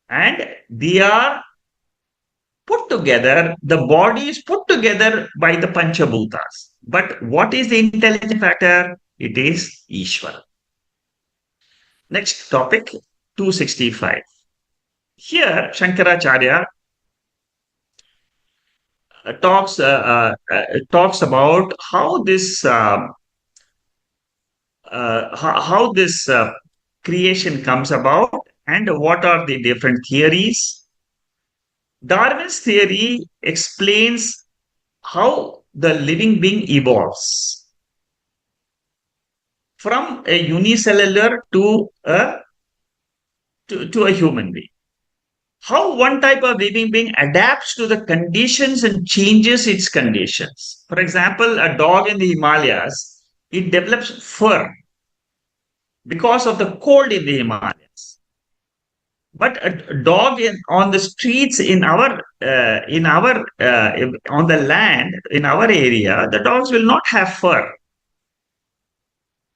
And they are put together, the body is put together by the Panchabhutas. But what is the intelligent factor? It is Ishwara. Next topic, 265. Here, Shankaracharya talks about how this creation comes about and what are the different theories. Darwin's theory explains how the living being evolves from a unicellular to a human being. How one type of living being adapts to the conditions and changes its conditions. For example, a dog in the Himalayas, it develops fur because of the cold in the Himalayas. But a dog on the streets on the land in our area, the dogs will not have fur.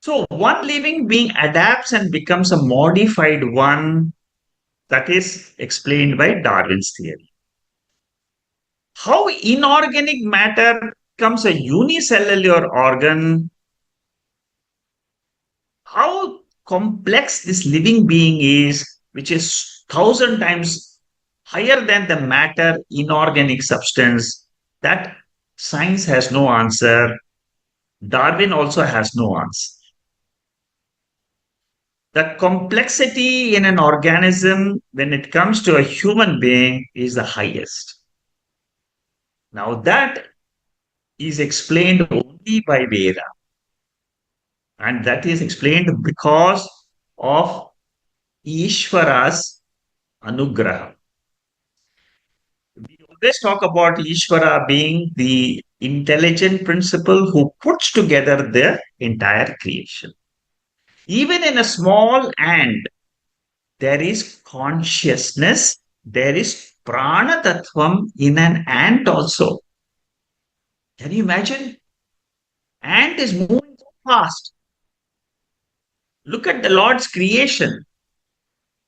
So one living being adapts and becomes a modified one. That is explained by Darwin's theory. How inorganic matter becomes a unicellular organ, how complex this living being is, which is 1,000 times higher than the matter, inorganic substance, that science has no answer. Darwin also has no answer. The complexity in an organism when it comes to a human being is the highest. Now, that is explained only by Veda, and that is explained because of Ishwara's anugraha. We always talk about Ishwara being the intelligent principle who puts together the entire creation. Even in a small ant, there is consciousness, there is prana tattvam in an ant also. Can you imagine? Ant is moving so fast. Look at the Lord's creation.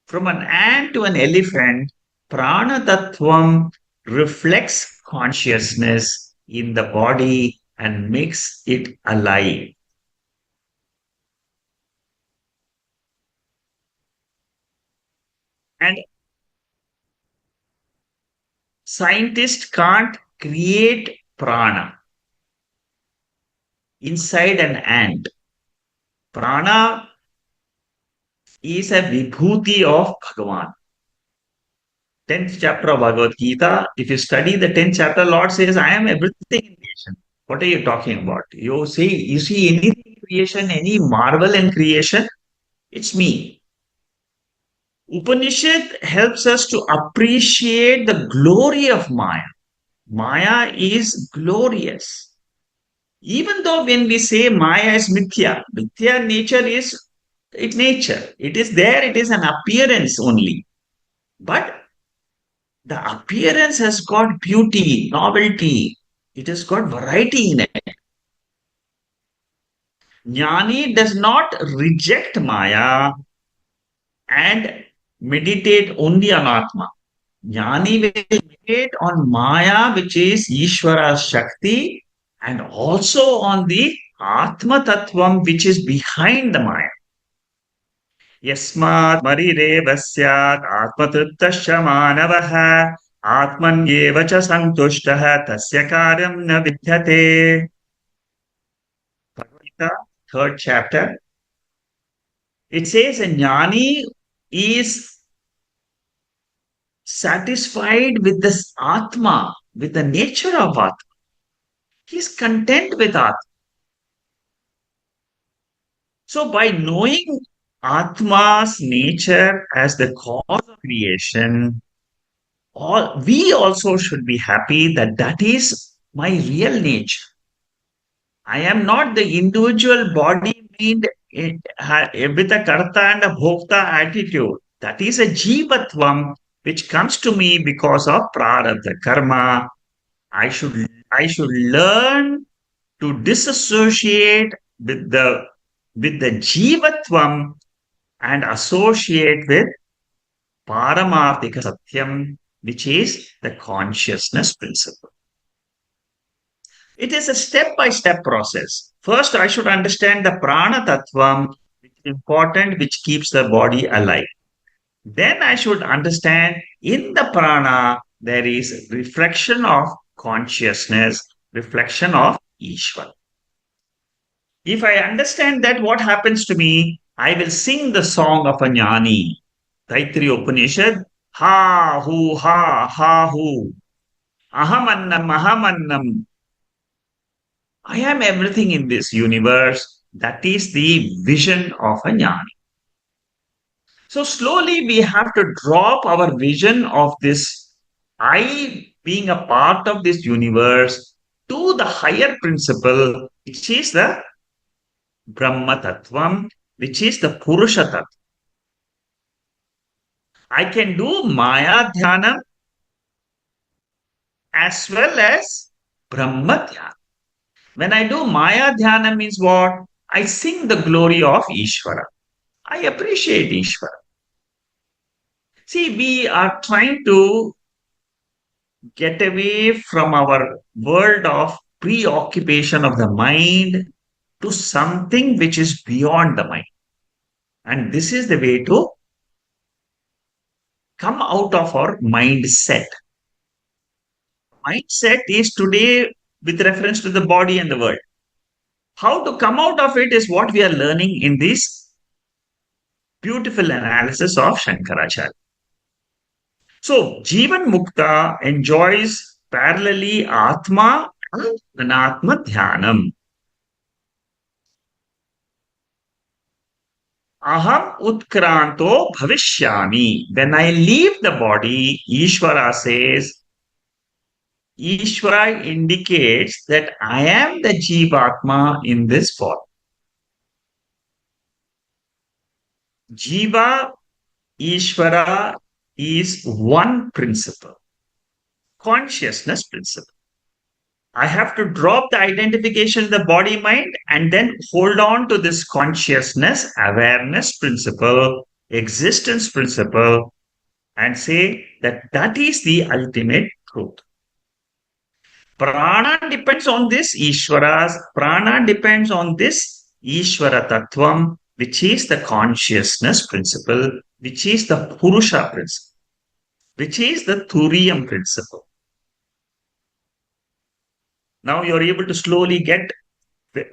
From an ant to an elephant, prana tattvam reflects consciousness in the body and makes it alive. And scientists can't create prana inside an ant. Prana is a vibhuti of Bhagavan. 10th chapter of Bhagavad Gita, if you study the 10th chapter, Lord says, I am everything in creation. What are you talking about? You see anything in creation, any marvel in creation? It's me. Upanishad helps us to appreciate the glory of Maya. Maya is glorious. Even though when we say Maya is mithya nature is its nature. It is there, it is an appearance only. But the appearance has got beauty, novelty. It has got variety in it. Jnani does not reject Maya and meditate only on Atma. Jnani will meditate on Maya, which is Ishwara Shakti, and also on the Atma Tattvam, which is behind the Maya. यस्मात् मरिरेव स्यात् आत्मतृप्तश्च मानवः आत्मन्येव च सन्तुष्टः तस्य कार्यं न विद्यते. Gita, third chapter. It says a jnani is satisfied with this Atma, with the nature of Atma. He is content with Atma. So by knowing Atma's nature as the cause of creation, we also should be happy that that is my real nature. I am not the individual body mind with a karta and a bhokta attitude. That is a jivatvam which comes to me because of prarabdha karma. I should learn to disassociate with the jivatvam and associate with paramarthika satyam, which is the consciousness principle. It is a step-by-step process. First, I should understand the prana tattvam, which is important, which keeps the body alive. Then I should understand in the prana, there is reflection of consciousness, reflection of Ishwara. If I understand that, what happens to me? I will sing the song of a jnani. Taittiriya Upanishad, ha hu, ahamannam. I am everything in this universe. That is the vision of a jnani. So slowly we have to drop our vision of this I being a part of this universe to the higher principle, which is the Brahma Tattvam, which is the Purusha Tattva. I can do Maya Dhyana as well as Brahma Dhyana. When I do Maya Dhyana means what? I sing the glory of Ishwara. I appreciate Ishwara. See, we are trying to get away from our world of preoccupation of the mind to something which is beyond the mind. And this is the way to come out of our mindset. Mindset is today with reference to the body and the world. How to come out of it is what we are learning in this Beautiful analysis of Shankaracharya. So, Jivan Mukta enjoys parallelly Atma and Anatma Dhyanam. Aham Utkranto Bhavishyami. When I leave the body, Ishwara says, Ishvara indicates that I am the Jivatma in this form. Jiva, Ishvara is one principle, consciousness principle. I have to drop the identification in the body mind and then hold on to this consciousness, awareness principle, existence principle, and say that that is the ultimate truth. Prana depends on this Ishwaras. Prana depends on this Ishwara Tattvam, which is the consciousness principle, which is the Purusha principle, which is the Turiyam principle. Now you are able to slowly get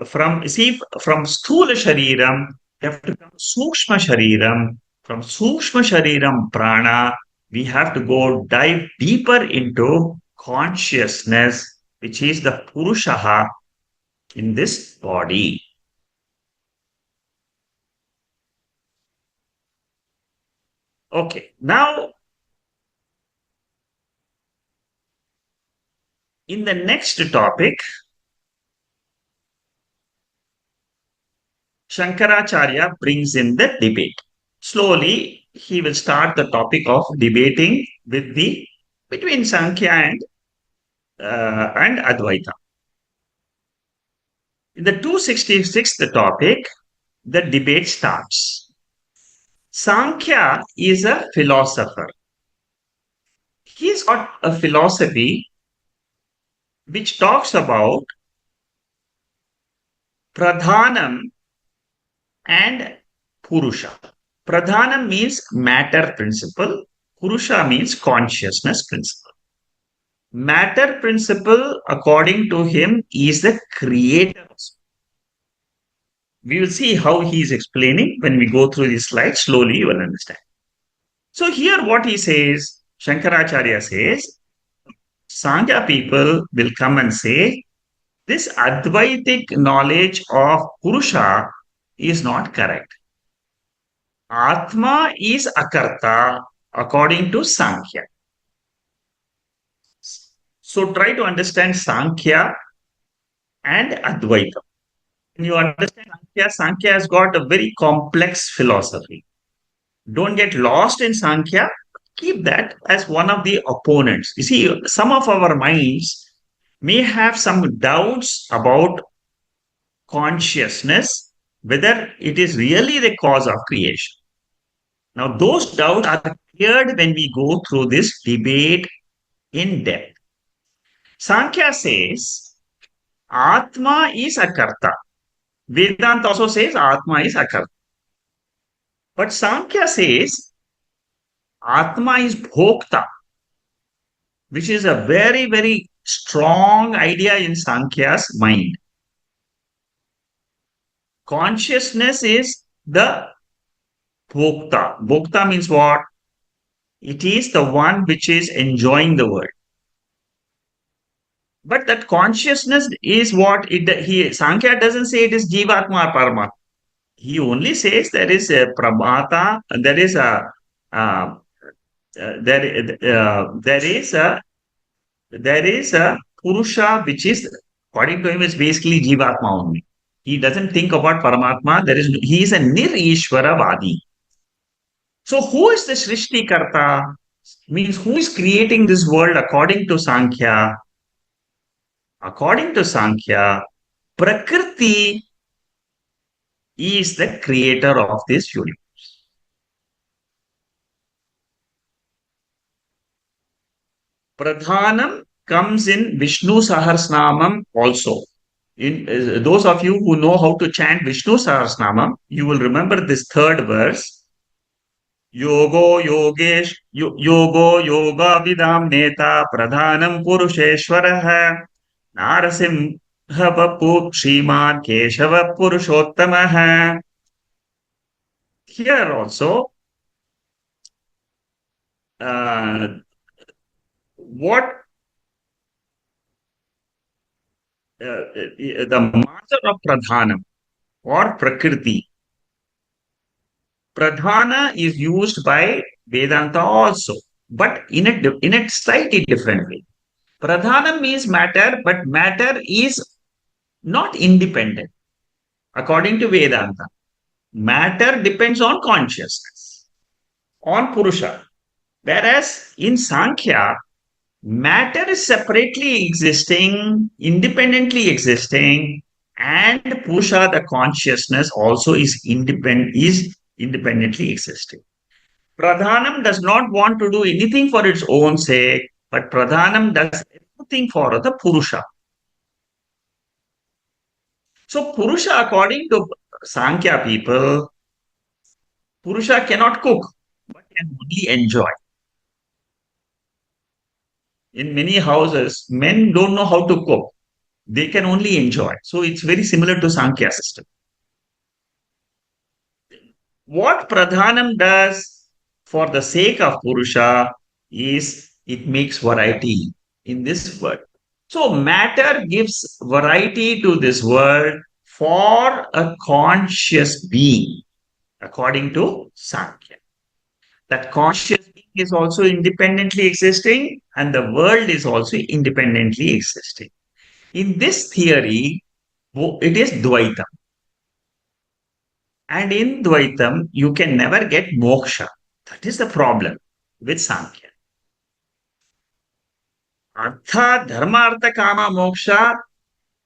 from Sthula Shariram, you have to come to Sukshma Shariram. From Sukshma Shariram Prana, we have to go dive deeper into consciousness, which is the Purusha in this body. Okay, now in the next topic, Shankaracharya brings in the debate. Slowly, he will start the topic of debating with the between Sankhya and Advaita. In the 266th topic, the debate starts. Sankhya is a philosopher. He's got a philosophy which talks about Pradhanam and Purusha. Pradhanam means matter principle. Purusha means consciousness principle. Matter principle, according to him, is the creator. We will see how he is explaining when we go through these slides. Slowly, you will understand. So here what he says, Shankaracharya says, Sankhya people will come and say, this Advaitic knowledge of Purusha is not correct. Atma is Akarta according to Sankhya. So try to understand Sankhya and Advaita. When you understand Sankhya, Sankhya has got a very complex philosophy. Don't get lost in Sankhya. Keep that as one of the opponents. You see, some of our minds may have some doubts about consciousness, whether it is really the cause of creation. Now, those doubts are cleared when we go through this debate in depth. Sankhya says, Atma is Akarta. Vedanta also says Atma is Akarta. But Sankhya says, Atma is Bhokta, which is a very, very strong idea in Sankhya's mind. Consciousness is the Bhokta. Bhokta means what? It is the one which is enjoying the world. But that consciousness is what Sankhya doesn't say it is Jivatma or Paramatma. He only says there is a Pramata, there is a there is a Purusha which is according to him is basically Jivatma only. He doesn't think about Paramatma. He is a Nir-Ishwara Vadi. So who is the Srishti Karta? Means who is creating this world according to Sankhya? According to Sankhya, Prakriti is the creator of this universe. Pradhanam comes in Vishnu Sahasranamam also. In those of you who know how to chant Vishnu Sahasranamam, you will remember this third verse. Yogo yoga vidam neta pradhanam purusheshwarah narasimha vapu shriman keshava purushottamah. here also, uh, what the master of Pradhanam or Prakriti. Pradhana is used by Vedanta also, but in a slightly different way. Pradhanam means matter, but matter is not independent. According to Vedanta, matter depends on consciousness, on Purusha. Whereas in Sankhya, matter is separately existing, independently existing, and Purusha, the consciousness, also is independently existing. Pradhanam does not want to do anything for its own sake, but Pradhanam does everything for the Purusha. So Purusha, according to Sankhya people, Purusha cannot cook, but can only enjoy. In many houses, men don't know how to cook. They can only enjoy. So it's very similar to Sankhya system. What Pradhanam does for the sake of Purusha is it makes variety in this world. So matter gives variety to this world for a conscious being, according to Sankhya. That conscious being is also independently existing and the world is also independently existing. In this theory, it is Dvaita. And in Dvaitam, you can never get moksha. That is the problem with Sankhya. Artha, Dharma, Artha, Kama, Moksha,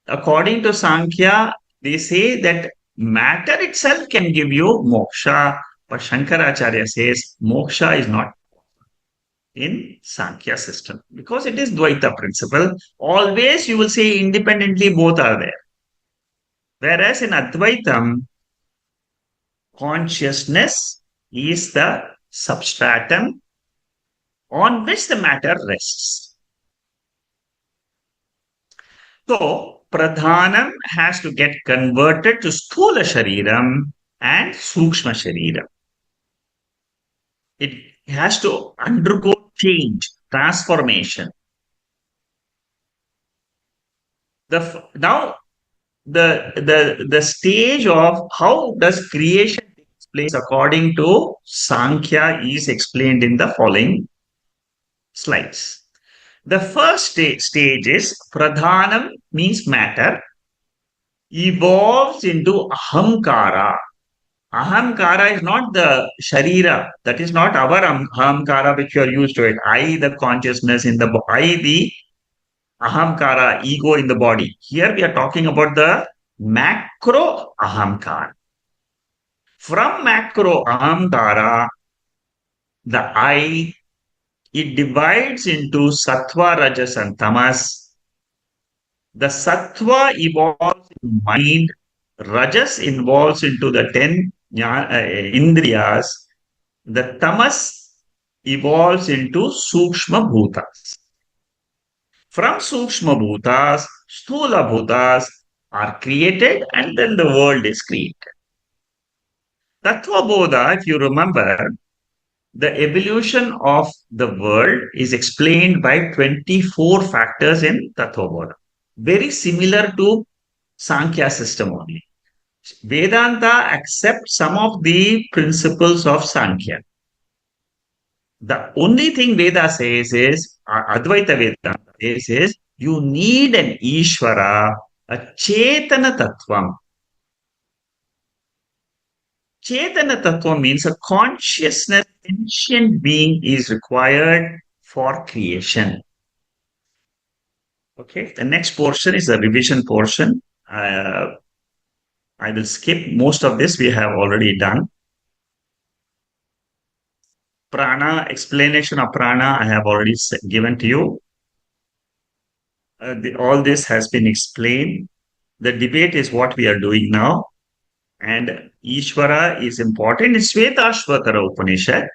according to Sankhya, they say that matter itself can give you moksha, but Shankaracharya says moksha is not in Sankhya system because it is Dvaita principle. Always you will say independently both are there. Whereas in Advaitam, consciousness is the substratum on which the matter rests. So, Pradhanam has to get converted to Sthula Shariram and Sukshma Shariram. It has to undergo change, transformation. Now, the stage of how does creation takes place according to Sankhya is explained in the following slides. The first stage is Pradhanam means matter evolves into Ahamkara. Ahamkara is not the Sharira. That is not our Ahamkara which you are used to it. I, the consciousness in the I, the Ahamkara, ego in the body. Here we are talking about the macro Ahamkara. From macro Ahamkara, the I, it divides into Sattva, Rajas and Tamas. The Sattva evolves in mind, Rajas involves into the 10 Indriyas, the Tamas evolves into Sukshma Bhutas. From Sukshma Bhutas, Sthula Bhutas are created and then the world is created. Tattva Bodha, if you remember, the evolution of the world is explained by 24 factors in Tattva Bodha. Very similar to Sankhya system only. Vedanta accepts some of the principles of Sankhya. The only thing Veda says is, Advaita Vedanta says is, you need an Ishwara, a Chetana Tattvam. Chetana Tattva means a consciousness, sentient being is required for creation. Okay, the next portion is the revision portion. I will skip most of this, we have already done. Prana, explanation of prana, I have already given to you. All this has been explained. The debate is what we are doing now. And Ishwara is important. In Shvetashvatara Upanishad,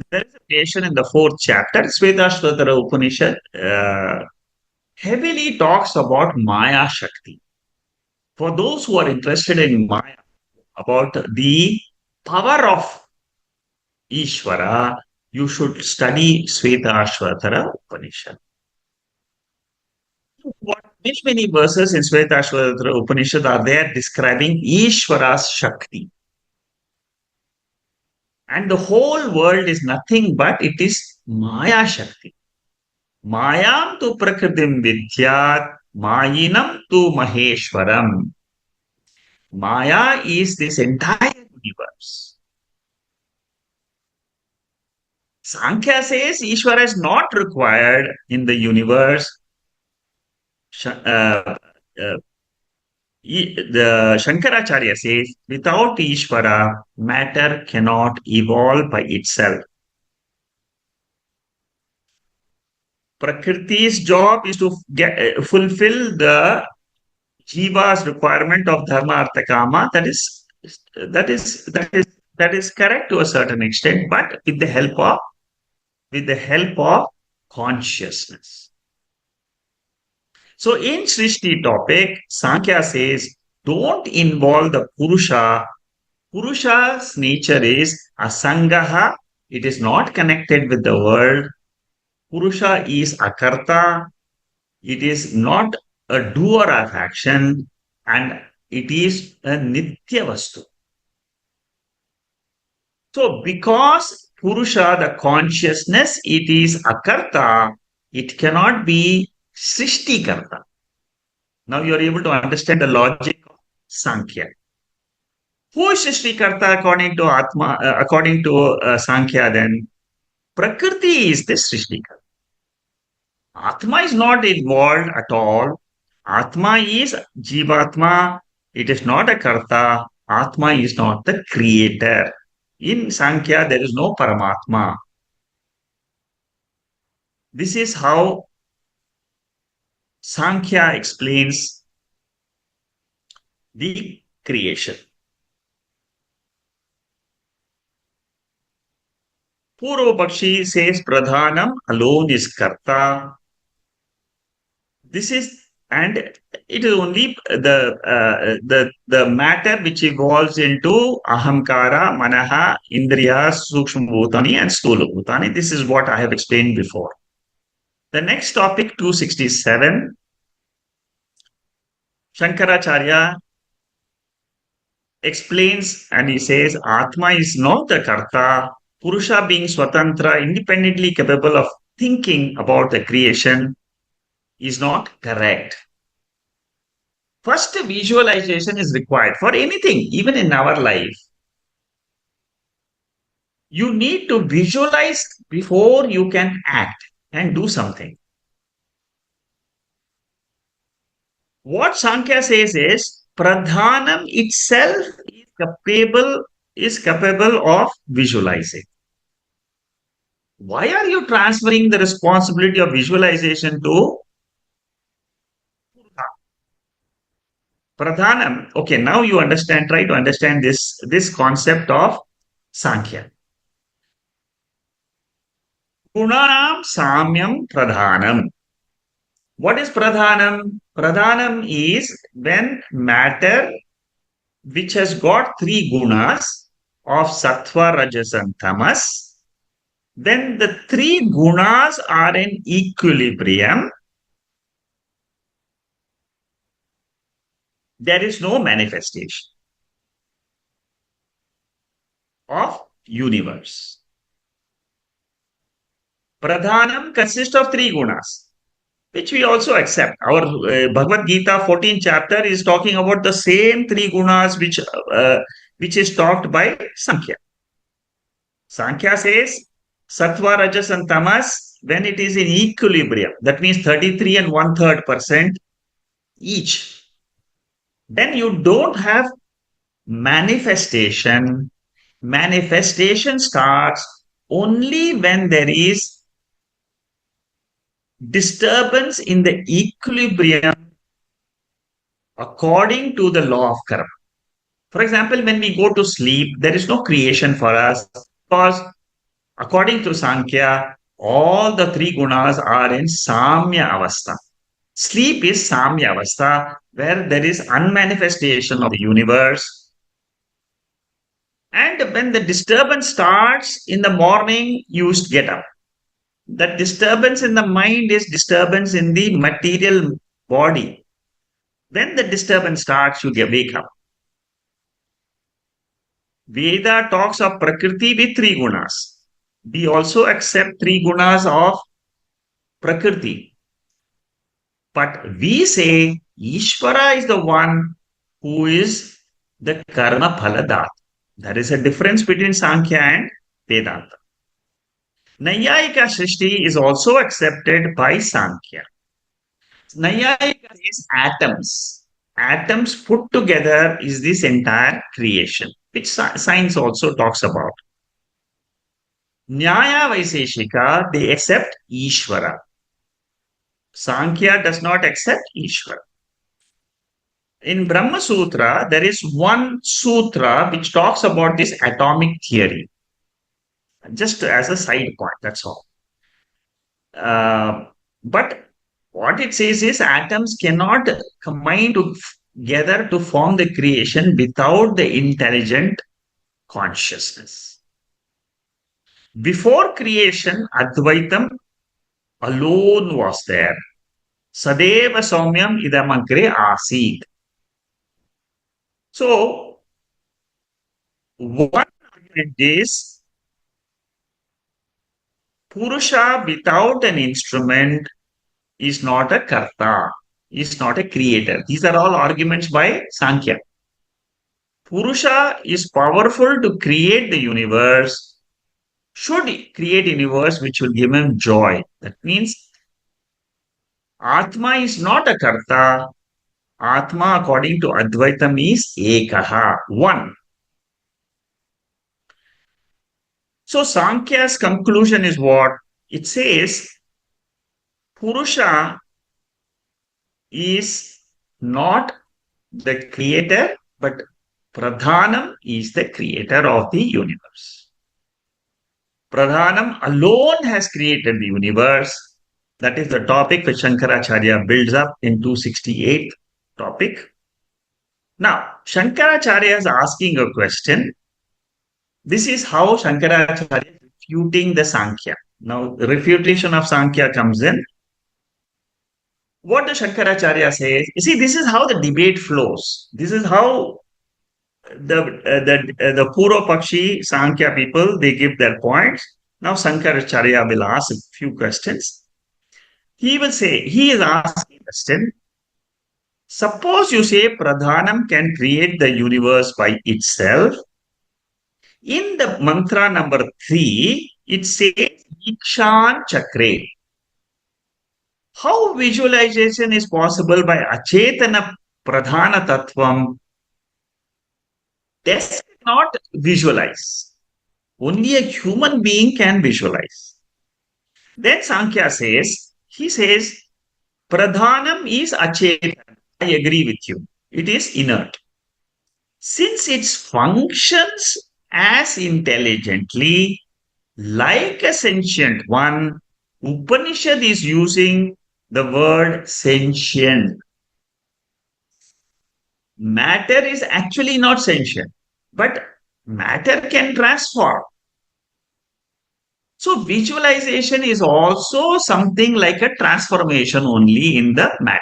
there is a creation in the 4th chapter. Shvetashvatara Upanishad heavily talks about Maya Shakti. For those who are interested in Maya, about the power of Ishwara, you should study Shvetashvatara Upanishad. What many verses in Shvetashvatara Upanishad are there describing Ishwara's Shakti. And the whole world is nothing but it is Maya Shakti. Mayam tu Prakritim Vidyat, Mayinam tu Maheshwaram. Maya is this entire universe. Sankhya says Ishvara is not required in the universe. The Shankaracharya says without Ishvara, matter cannot evolve by itself. Prakriti's job is to fulfill the Jiva's requirement of dharma, artha, kama. That is that is that is correct to a certain extent, but with the help of consciousness. So in Srishti topic, Sankhya says, don't involve the Purusha. Purusha's nature is asangaha. It is not connected with the world. Purusha is akarta. It is not a doer of action, and it is a nitya vastu. So because Purusha, the consciousness, it is akarta, it cannot be Srishtikarta. Now you are able to understand the logic of Sankhya. Who is Srishtikarta according to according to Sankhya then? Prakriti is the Srishtikarta. Atma is not involved at all. Atma is Jivatma. It is not a Karta. Atma is not the creator. In Sankhya, there is no Paramatma. This is how Sankhya explains the creation. Purva Bakshi says Pradhanam alone is Karta. This is, and it is only the matter which evolves into Ahamkara, Manaha, Indriya, Sukshma Bhutani, and Stula Bhutani. This is what I have explained before. The next topic, 267, Shankaracharya explains and he says Atma is not the Karta. Purusha being Swatantra, independently capable of thinking about the creation, is not correct. First, visualization is required for anything, even in our life. You need to visualize before you can act and do something. What Sankhya says is Pradhanam itself is capable of visualizing. Why are you transferring the responsibility of visualization to Pradhanam? Okay, now you understand, try to understand this concept of Sankhya. Gunanam Samyam Pradhanam. What is Pradhanam? Pradhanam is when matter which has got three gunas of Sattva, Rajas, and Tamas, when the three gunas are in equilibrium, there is no manifestation of universe. Pradhanam consists of three gunas, which we also accept. Our Bhagavad Gita 14th chapter is talking about the same three gunas which is talked by Sankhya. Sankhya says Sattva, Rajas, and Tamas, when it is in equilibrium, that means 33 and 1/3% each, then you don't have manifestation. Manifestation starts only when there is disturbance in the equilibrium according to the law of karma. For example, when we go to sleep, there is no creation for us because according to Sankhya, all the three gunas are in Samya Avastha. Sleep is Samya Avastha, where there is unmanifestation of the universe. And when the disturbance starts in the morning, you get up. That disturbance in the mind is disturbance in the material body. When the disturbance starts, you wake up. Veda talks of Prakriti with three gunas. We also accept three gunas of Prakriti. But we say Ishwara is the one who is the karma phaladat. There is a difference between Sankhya and Vedanta. Nayayika Srishti is also accepted by Sankhya. Nayayika is atoms. Atoms put together is this entire creation, which science also talks about. Nyaya Vaiseshika, they accept Ishvara. Sankhya does not accept Ishvara. In Brahma Sutra, there is one sutra which talks about this atomic theory. Just as a side point, that's all. But what it says is atoms cannot combine together to form the creation without the intelligent consciousness. Before creation, Advaitam alone was there. Sadeva Saumyam idamagre asid. So, one argument is Purusha without an instrument is not a karta, is not a creator. These are all arguments by Sankhya. Purusha is powerful to create the universe, should create a universe which will give him joy. That means Atma is not a karta. Atma, according to Advaitam, is ekaha, one. So Sankhya's conclusion is what? It says Purusha is not the creator, but Pradhanam is the creator of the universe. Pradhanam alone has created the universe. That is the topic which Shankaracharya builds up in 268th topic. Now, Shankaracharya is asking a question. This is how Shankaracharya is refuting the Sankhya. Now, the refutation of Sankhya comes in. What does Shankaracharya say? You see, this is how the debate flows. This is how the Purva Pakshi Sankhya people, they give their points. Now Shankaracharya will ask a few questions. He will say, he is asking a question. Suppose you say Pradhanam can create the universe by itself. In the mantra number 3, it says Ikshan Chakre. How visualization is possible by Achetana Pradhana Tattvam? This cannot visualize. Only a human being can visualize. Then Sankhya says, he says, Pradhanam is Achetan. I agree with you. It is inert. Since it functions as intelligently like a sentient one, Upanishad is using the word sentient. Matter is actually not sentient, but matter can transform. So visualization is also something like a transformation only in the matter.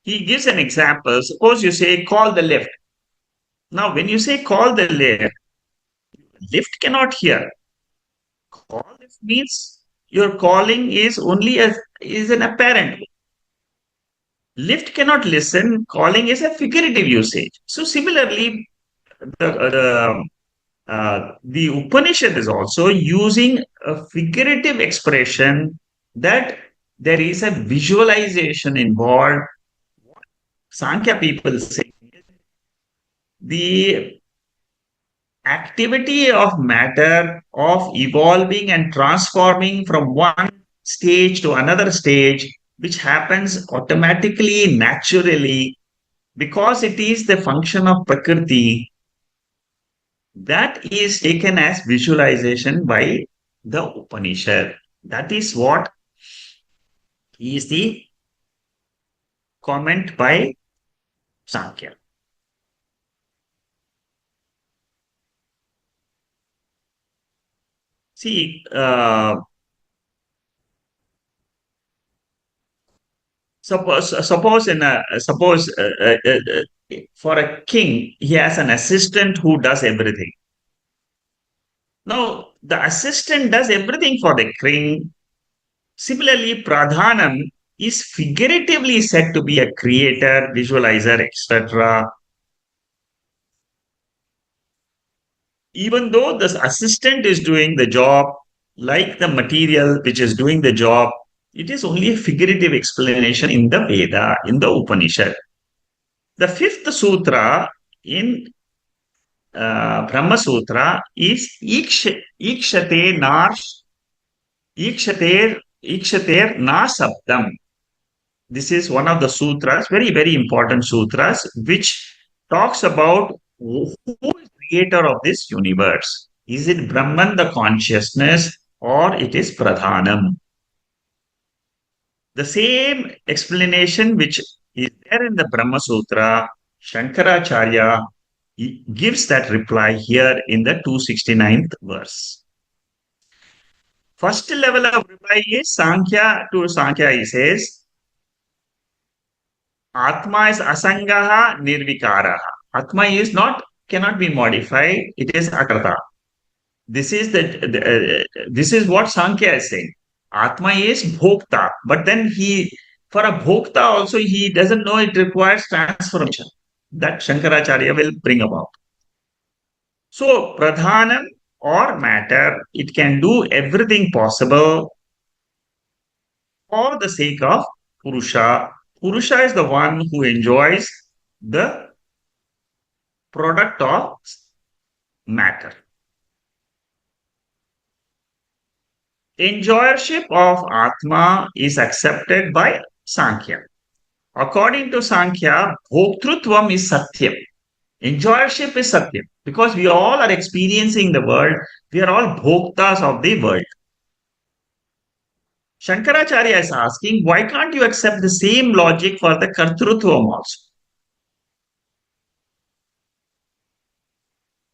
He gives an example. Suppose you say, call the lift. Now, when you say call the lift cannot hear. Call lift means your calling is only is an apparent. Lift cannot listen. Calling is a figurative usage. So similarly, the Upanishad is also using a figurative expression that there is a visualization involved. Sankhya people say the activity of matter of evolving and transforming from one stage to another stage, which happens automatically, naturally, because it is the function of Prakriti, that is taken as visualization by the Upanishad. That is what is the comment by Sankhya. See, suppose for a king, he has an assistant who does everything. Now, the assistant does everything for the king. Similarly, Pradhanam is figuratively said to be a creator, visualizer, etc. Even though the assistant is doing the job, like the material which is doing the job, it is only a figurative explanation in the Veda, in the Upanishad. The fifth sutra in Brahma Sutra is Ikshate Ikshater Na Sabdam. This is one of the sutras, very, very important sutras, which talks about who is the creator of this universe. Is it Brahman, the consciousness, or it is Pradhanam? The same explanation which is there in the Brahma Sutra, Shankaracharya gives that reply here in the 269th verse. First level of reply is Sankhya to Sankhya. He says, Atma is asangaha nirvikaraha. Atma is not, cannot be modified. It is akarta. This is what Sankhya is saying. Atma is bhokta, but then for a bhokta also he doesn't know it requires transformation. That Shankaracharya will bring about. So pradhanam or matter, it can do everything possible for the sake of Purusha. Purusha is the one who enjoys the product of matter. Enjoyership of Atma is accepted by Sankhya. According to Sankhya, Bhoktrutvam is Satyam. Enjoyership is Satyam because we all are experiencing the world. We are all Bhoktas of the world. Shankaracharya is asking, why can't you accept the same logic for the Kartrutvam also?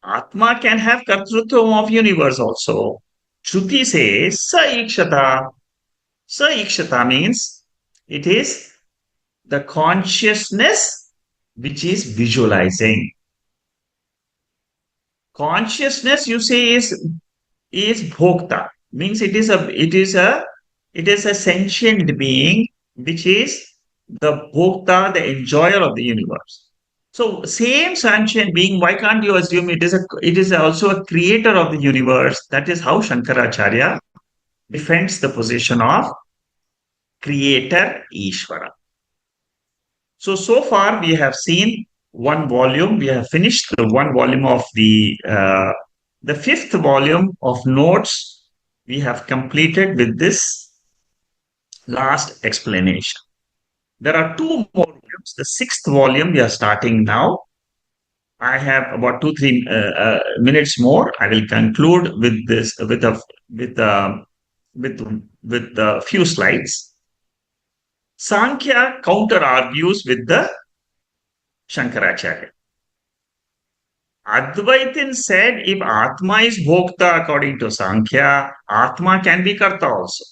Atma can have Kartrutvam of universe also. Shruti says, Sa Ikshata. Sa Ikshata means it is the consciousness which is visualizing. Consciousness, you say, is bhokta, means it is a sentient being which is the bhokta, the enjoyer of the universe. So same sentient being, why can't you assume it is also a creator of the universe? That is how Shankaracharya defends the position of creator Ishwara. So far we have seen one volume. We have finished the one volume of the fifth volume of notes. We have completed with this last explanation. There are two more volumes. The sixth volume we are starting now. I have about 2-3 minutes more. I will conclude with this with a few slides. Sankhya counter argues with the Shankaracharya. Advaitin said if Atma is Bhokta according to Sankhya, Atma can be Karta also.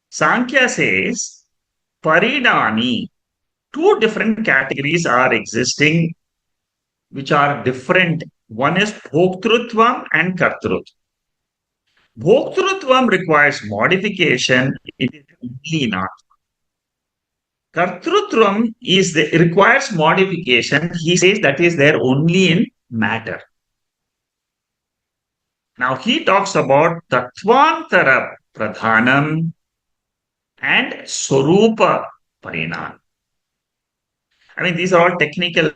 Sankhya says, Parinami, two different categories are existing which are different. One is Bhoktrutvam and Kartrutvam. Bhoktrutvam requires modification. It is only in Atma. Kartrutvam requires modification. He says that is there only in matter. Now he talks about Tattvantara Pradhanam and Swarupa Parinam. I mean, these are all technical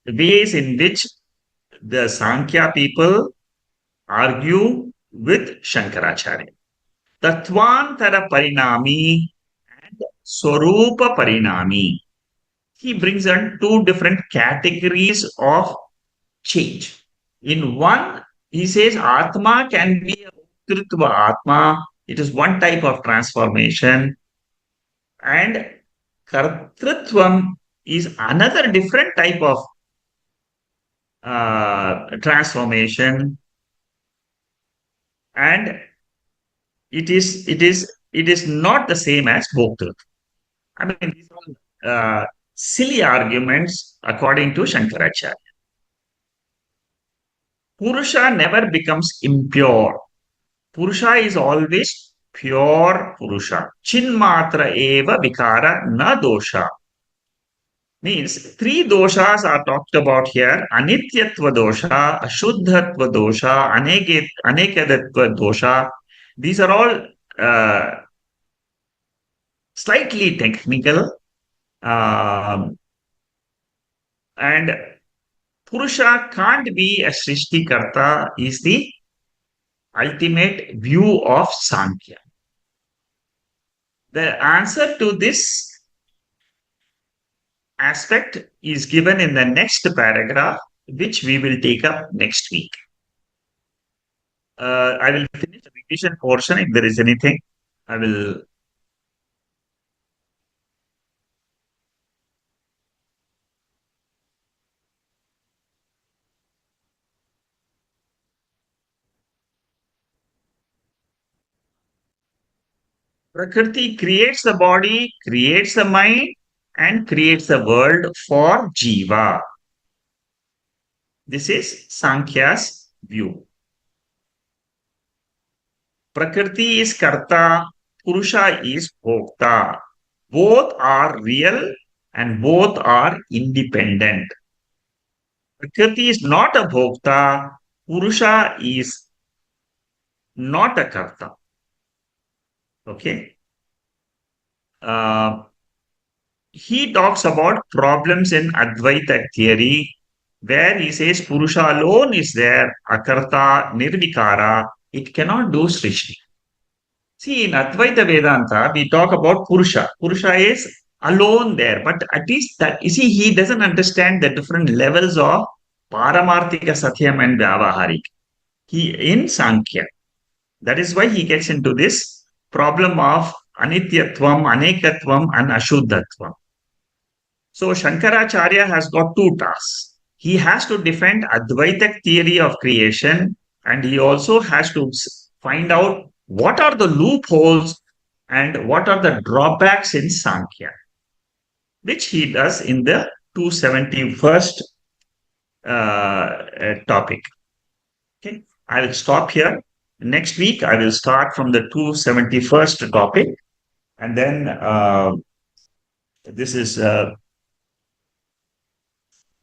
ways in which the Sankhya people argue with Shankaracharya. Tattvantara Parinami and Swarupa Parinami. He brings in two different categories of change. In one, he says Atma can be a Kritva Atma. It is one type of transformation. And Kartritvam is another different type of transformation. and it is not the same as bhokta. I mean, these are silly arguments according to Shankaracharya. Purusha never becomes impure. Purusha is always pure Purusha. Chinmatra eva vikara na dosha. Means three doshas are talked about here: anityatva dosha, ashuddhatva dosha, anekadatva dosha. These are all slightly technical, um, and Purusha can't be a Srishtikarta is the ultimate view of Sankhya. The answer to this aspect is given in the next paragraph, which we will take up next week. I will finish the revision portion. If there is anything, I will. Prakriti creates the body, creates the mind, and creates the world for Jiva. This is Sankhya's view. Prakriti is Karta, Purusha is Bhokta. Both are real and both are independent. Prakriti is not a Bhokta, Purusha is not a Karta. Okay. Uh, he talks about problems in Advaita theory, where he says Purusha alone is there, Akarta, Nirvikara, it cannot do Srishti. See, in Advaita Vedanta, we talk about Purusha. Purusha is alone there, but at least that, you see, he doesn't understand the different levels of Paramarthika, Satyam, and Vyavaharik. He in Sankhya. That is why he gets into this problem of Anityatvam, Anekatvam, and Ashuddhatvam. So Shankaracharya has got two tasks. He has to defend Advaita theory of creation, and he also has to find out what are the loopholes and what are the drawbacks in Sankhya, which he does in the 271st topic. Okay, I will stop here. Next week, I will start from the 271st topic, and then this is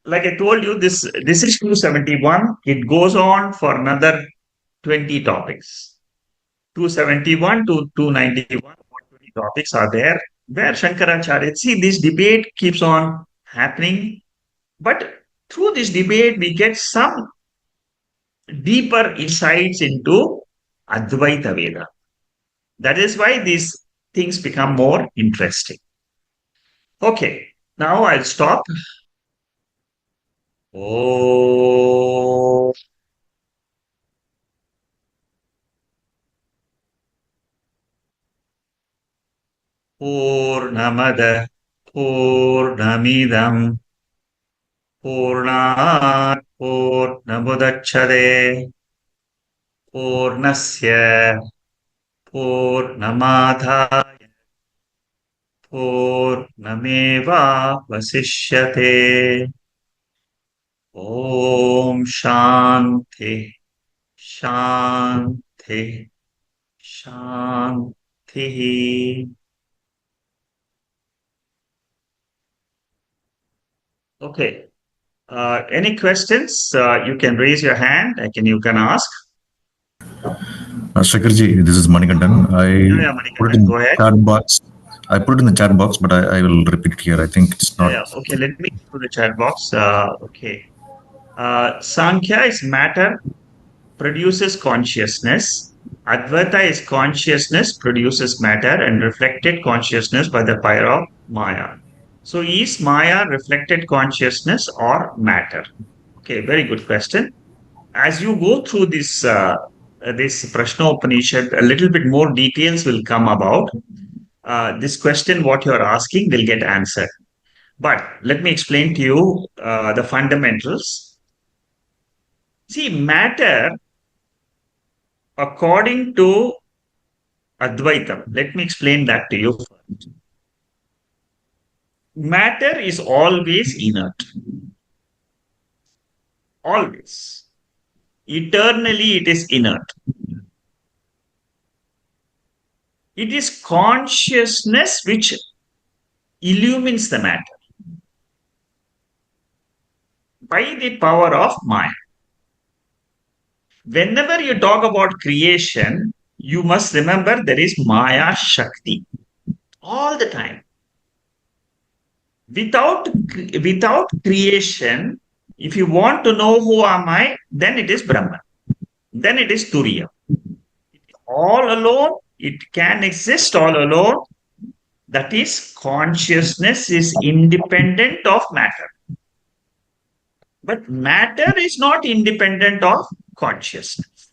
like I told you, this is 271. It goes on for another 20 topics. 271 to 291, 20 topics are there, where Shankaracharya, see, this debate keeps on happening, but through this debate, we get some deeper insights into Advaita Vedanta. That is why these things become more interesting. Okay, now I'll stop. Oh. Purnamada Purnamidam Purnat Purnamudachade Purnasya Purnamadhaya Purnameva Vasishyate. Om Shanti Shanti Shanti. Okay. Any questions? You can raise your hand. You can ask. Shakarji, this is Manikandan. Put it in Go ahead. chat box. I put it in the chat box, but I will repeat it here. I think it's not. Okay, let me put the chat box. Okay. Sankhya is matter, produces consciousness. Advaita is consciousness, produces matter, and reflected consciousness by the power of Maya. So, is Maya reflected consciousness or matter? Okay, very good question. As you go through this Prasno Upanishad, a little bit more details will come about. This question, what you're asking, will get answered. But let me explain to you the fundamentals. See, matter According to Advaitam, let me explain that to you. Matter is always inert. Always. Eternally, it is inert. It is consciousness which illumines the matter by the power of Maya. Whenever you talk about creation, you must remember there is Maya Shakti all the time. Without creation, if you want to know who am I, then it is Brahman. Then it is Turiya. All alone, it can exist all alone. That is, consciousness is independent of matter. But matter is not independent of consciousness.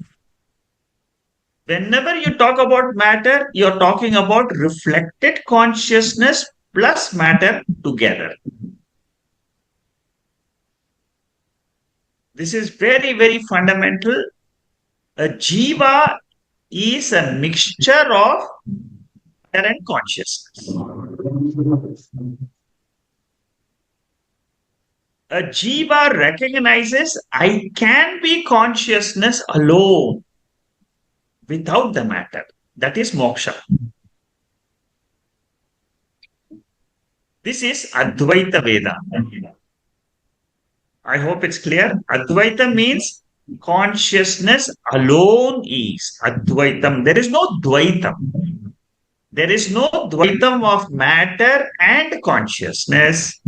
Whenever you talk about matter, you're talking about reflected consciousness plus matter together. This is very, very fundamental. A jiva is a mixture of matter and consciousness. A jiva recognizes I can be consciousness alone without the matter. That is moksha. This is Advaita Vedanta. I hope it's clear. Advaita means consciousness alone is Advaitam. There is no Dvaitam. There is no Dvaitam of matter and consciousness.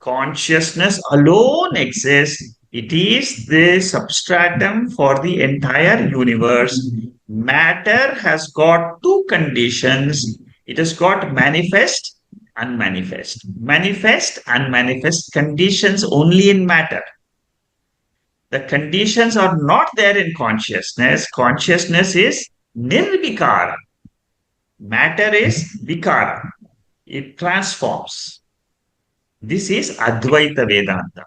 Consciousness alone exists. It is the substratum for the entire universe. Matter has got two conditions. It has got manifest, unmanifest. Manifest, unmanifest conditions only in matter. The conditions are not there in consciousness. Consciousness is nirvikara. Matter is vikara. It transforms. This is Advaita Vedanta.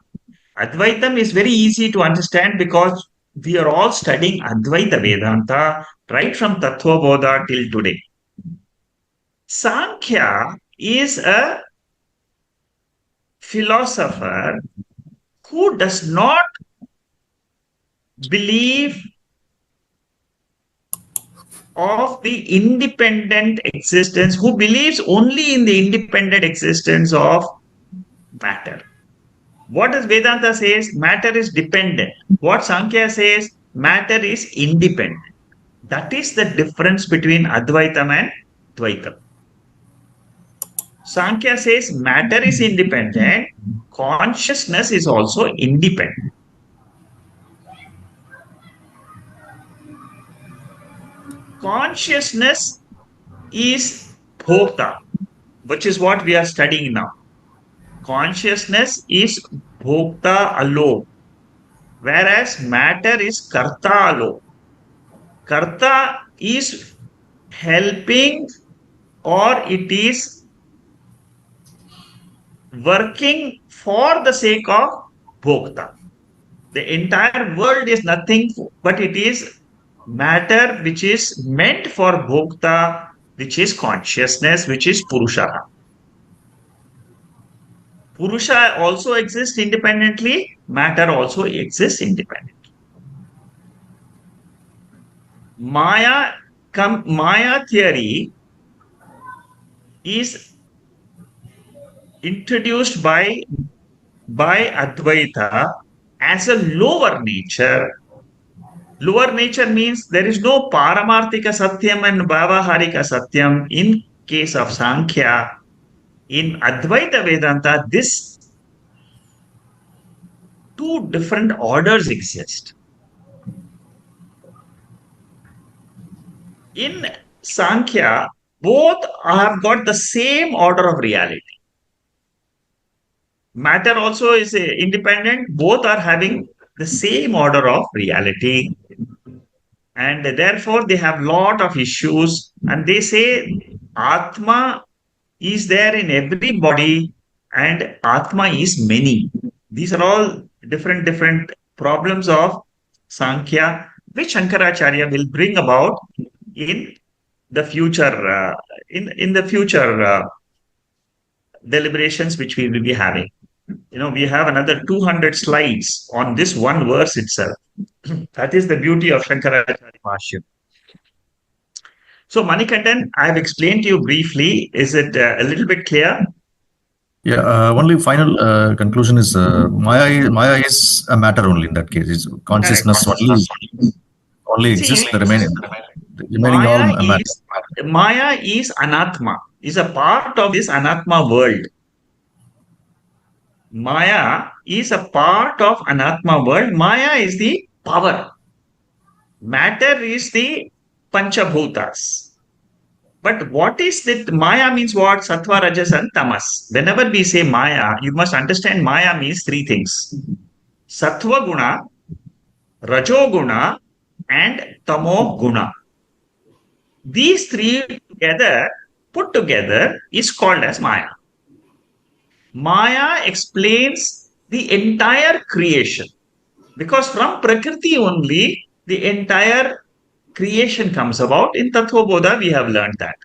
Advaitam is very easy to understand because we are all studying Advaita Vedanta right from Tattva Bodha till today. Sankhya is a philosopher who does not believe of the independent existence, who believes only in the independent existence of matter. What does Vedanta says? Matter is dependent. What Sankhya says? Matter is independent. That is the difference between Advaitam and Dvaitam. Sankhya says matter is independent, consciousness is also independent. Consciousness is bhokta, which is what we are studying now. Consciousness is bhokta alone, whereas matter is karta alone. Karta is helping or it is working for the sake of bhokta. The entire world is nothing but it is matter which is meant for bhokta, which is consciousness, which is Purusha. Purusha also exists independently, matter also exists independently. Maya theory is introduced by Advaita as a lower nature. Lower nature means there is no Paramarthika Satyam and Bhavaharika Satyam in case of Sankhya. In Advaita Vedanta, this two different orders exist. In Sankhya, both have got the same order of reality. Matter also is independent, both are having the same order of reality. And therefore, they have lot of issues. And they say Atma is there in every body and Atma is many. These are all different problems of Sankhya. which Shankaracharya will bring about in the future, in the future deliberations which we will be having. We have another 200 slides on this one verse itself. That is the beauty of Shankaracharya Bhashyam. So, Manikandan, I have explained to you briefly. Is it a little bit clear? Yeah, only final conclusion is Maya is a matter only in that case. It's Correct. consciousness only exists. See, The remaining all Maya matter. is Anatma, is a part of this Anatma world. Maya is a part of Anatma world. Maya is the power. Matter is the Panchabhutas. But what is that? Maya means what? Sattva, Rajas, and Tamas. Whenever we say Maya, you must understand Maya means three things: Sattva Guna, Rajo Guna, and Tamo Guna. These three put together, is called as Maya. Maya explains the entire creation, because from Prakriti only the entire creation comes about. In Tattva Bodha, we have learned that.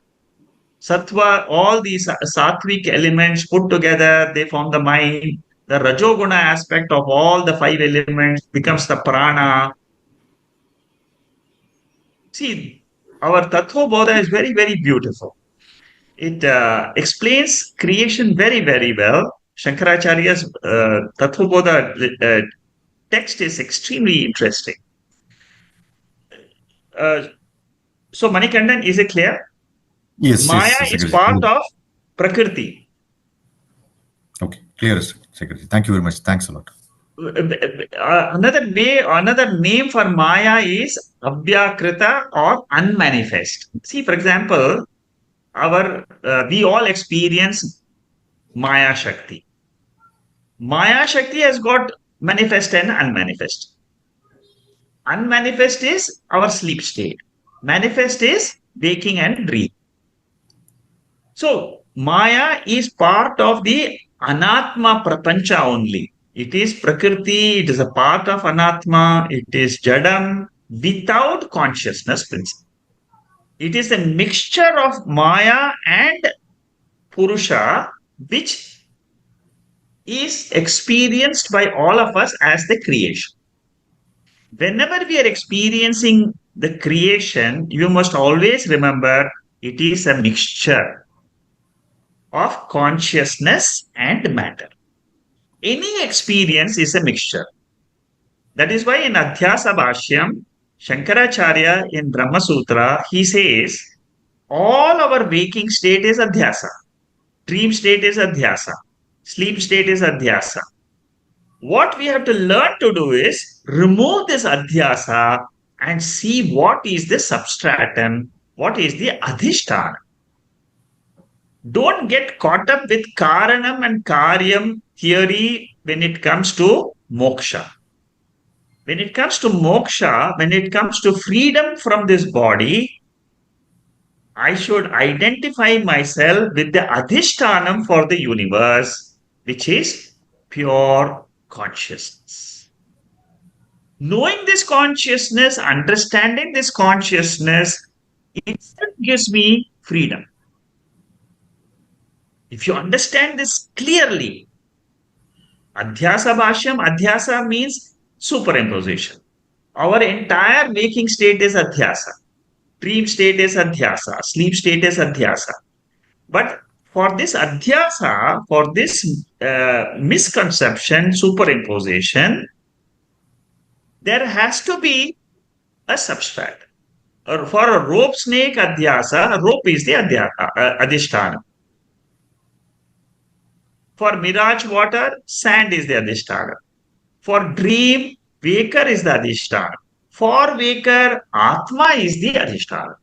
Sattva, all these sattvic elements put together, they form the mind. The Rajoguna aspect of all the five elements becomes the Prana. See, our Tattva Bodha is very, very beautiful. It explains creation very, very well. Shankaracharya's Tattva Bodha text is extremely interesting. So, Manikandan, is it clear? Yes, Maya yes, is Secretary. part of Prakriti. Okay, clear, Secretary. Thank you very much. Thanks a lot. Another name for Maya is Abhyakrita or unmanifest. See, for example, we all experience Maya Shakti. Maya Shakti has got manifest and unmanifest. Unmanifest is our sleep state. Manifest is waking and dream. So, Maya is part of the Anatma Prapancha only. It is Prakriti, it is a part of Anatma, it is Jadam without consciousness principle. It is a mixture of Maya and Purusha, which is experienced by all of us as the creation. Whenever we are experiencing the creation, you must always remember it is a mixture of consciousness and matter. Any experience is a mixture. That is why in Advaita Vedanta, Shankaracharya in Brahma Sutra, he says, all our waking state is adhyasa. Dream state is adhyasa. Sleep state is adhyasa. What we have to learn to do is remove this adhyasa and see what is the substratum, what is the adhisthana. Don't get caught up with karanam and karyam theory when it comes to moksha. When it comes to moksha, when it comes to freedom from this body, I should identify myself with the adhishthanam for the universe, which is pure consciousness. Knowing this consciousness, understanding this consciousness, it gives me freedom. If you understand this clearly, Advaita Bashyam, Adhyasa means superimposition. Our entire waking state is Adhyasa. Dream state is Adhyasa. Sleep state is Adhyasa. But for this Adhyasa, for this misconception, superimposition, there has to be a substrate. Or for a rope snake Adhyasa, a rope is the Adhisthana. For mirage water, sand is the Adhisthana. For dream, waker is the Adhisthana. For waker, Atma is the Adhisthana.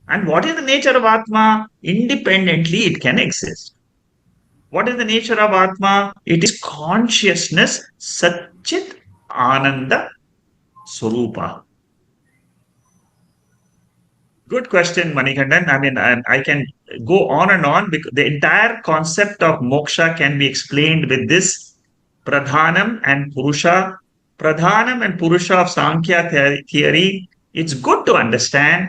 And what is the nature of Atma? Independently, it can exist. What is the nature of Atma? It is consciousness, Satchit Ananda Swarupa. Good question, Manikandan. I mean, I can go on and on because the entire concept of moksha can be explained with this Pradhanam and Purusha. Pradhanam and Purusha of Sankhya theory, it's good to understand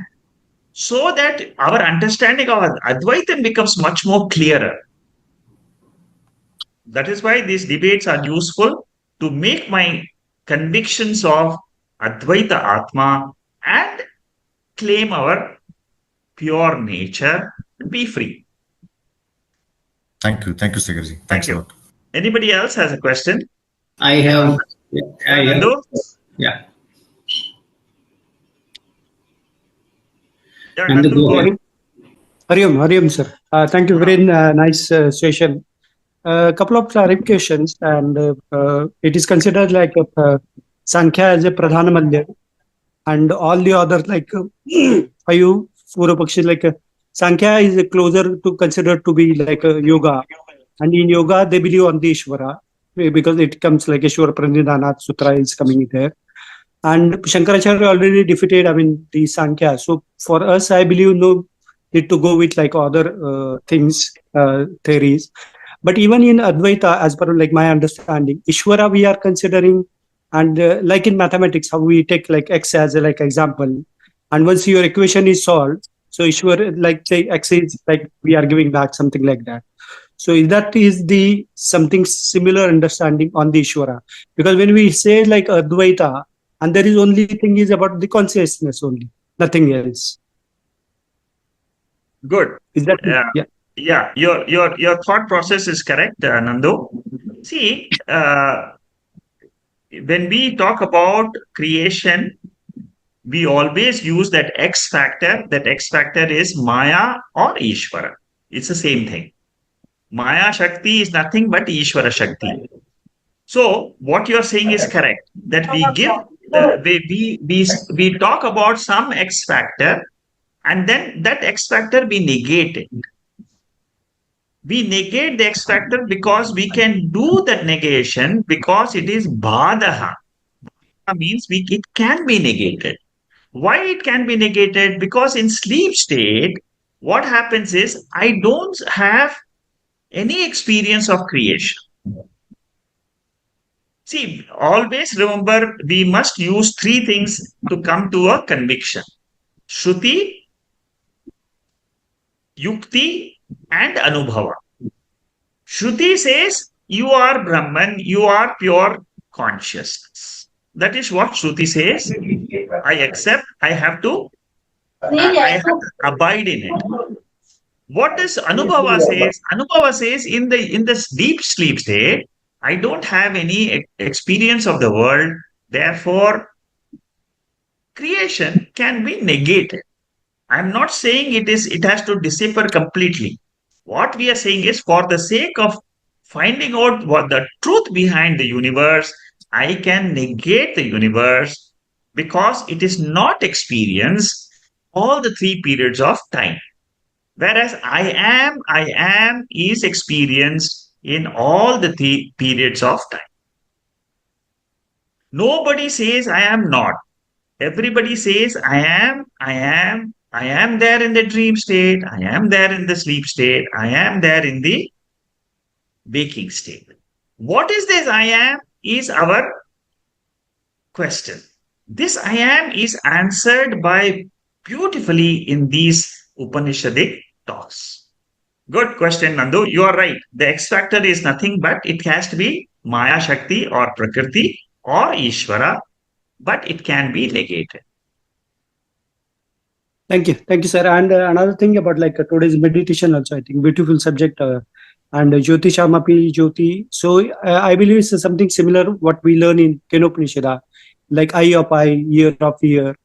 so that our understanding of Advaitam becomes much more clearer. That is why these debates are useful to make my convictions of Advaita Atma and claim our pure nature and be free. Thank you. Thank you, Segarji. Thank Thanks a you. lot. Anybody else has a question? I have, I have, Nandu? yeah. Yeah, Nandu, Nandu, go go ahead. ahead. Hariom, sir. Thank you. Very nice session. A couple of clarifications, and it is considered like Sankhya as a Pradhana Mandir, and all the others like Ayu, Purupakshi, like Sankhya is closer to considered to be like yoga, and in yoga they believe on the Ishwara because it comes like Ishwara Pranidhana Sutra is coming there. And Shankaracharya already defeated, the Sankhya. So for us, I believe no need to go with like other things, theories. But even in Advaita, as per like my understanding, Ishwara we are considering, and like in mathematics, how we take like x as a like example, and once your equation is solved, so Ishwara like say x is like we are giving back something like that. So that is the something similar understanding on the Ishwara, because when we say like Advaita, and there is only thing is about the consciousness only, nothing else. Good. Is that yeah? Yeah, your thought process is correct, Nandu. See, when we talk about creation, we always use that X factor. That X factor is Maya or Ishvara. It's the same thing. Maya Shakti is nothing but Ishvara Shakti. So what you're saying is correct. That we give we talk about some X factor, and then that X factor we negate it. We negate the X factor because we can do that negation because it is badaha. Means it can be negated. Why it can be negated? Because in sleep state, what happens is I don't have any experience of creation. See, always remember we must use three things to come to a conviction: Shruti, Yukti, and Anubhava. Shruti says you are Brahman, you are pure consciousness. That is what Shruti says. I accept, I have to abide in it. What does Anubhava says? Anubhava says in the deep sleep state, I don't have any experience of the world. Therefore, creation can be negated. I'm not saying it has to disappear completely. What we are saying is, for the sake of finding out what the truth behind the universe, I can negate the universe because it is not experienced all the three periods of time. Whereas I am is experienced in all the three periods of time. Nobody says I am not. Everybody says I am there in the dream state, I am there in the sleep state, I am there in the waking state. What is this I am is our question. This I am is answered by beautifully in these Upanishadic talks. Good question, Nandu. You are right. The X factor is nothing but it has to be Maya Shakti or Prakriti or Ishvara, but it can be negated. Thank you, sir. And another thing about like today's meditation also, I think beautiful subject. And Jyotishamapi Jyoti. So I believe it's something similar what we learn in Kenopanishad, like eye of eye, ear of ear.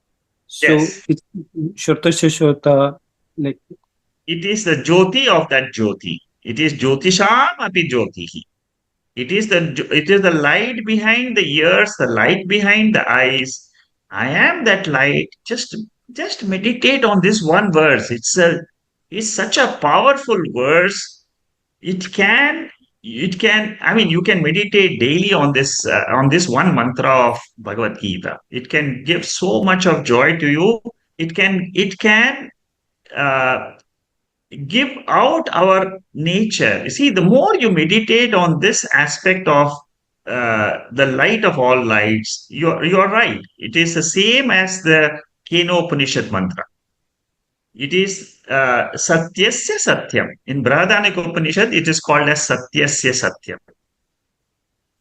So Yes. it's Shrotasya Shrota, like it is the Jyoti of that Jyoti. It is Jyotisham api Jyotihi. It is the light behind the ears, the light behind the eyes. I am that light. Just meditate on this one verse. It's such a powerful verse. It can I mean you can meditate daily on this one mantra of Bhagavad Gita. It can give so much of joy to you. It can uh, give out our nature. You see, the more you meditate on this aspect of the light of all lights. You're right. It is the same as the Keno Upanishad mantra. It is Satyasya Satyam. In Brahadanika Upanishad, it is called as Satyasya Satyam.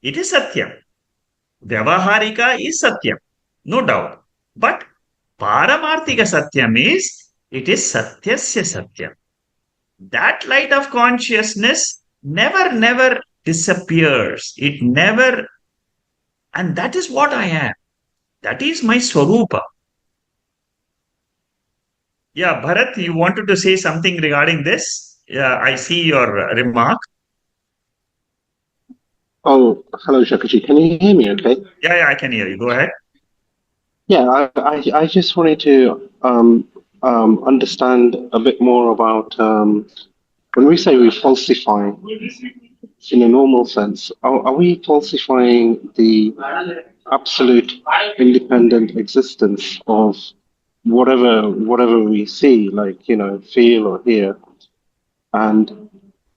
It is Satyam. Vyavaharika is Satyam, no doubt. But Paramarthika Satyam is, it is Satyasya Satyam. That light of consciousness never disappears. It never, and that is what I am. That is my Swarupa. Yeah, Bharat, you wanted to say something regarding this? Yeah, I see your remark. Oh, hello, Shakaji. Can you hear me okay? Yeah, I can hear you. Go ahead. Yeah, I just wanted to understand a bit more about when we say we falsify in a normal sense, are we falsifying the absolute independent existence of whatever we see, like, feel or hear? And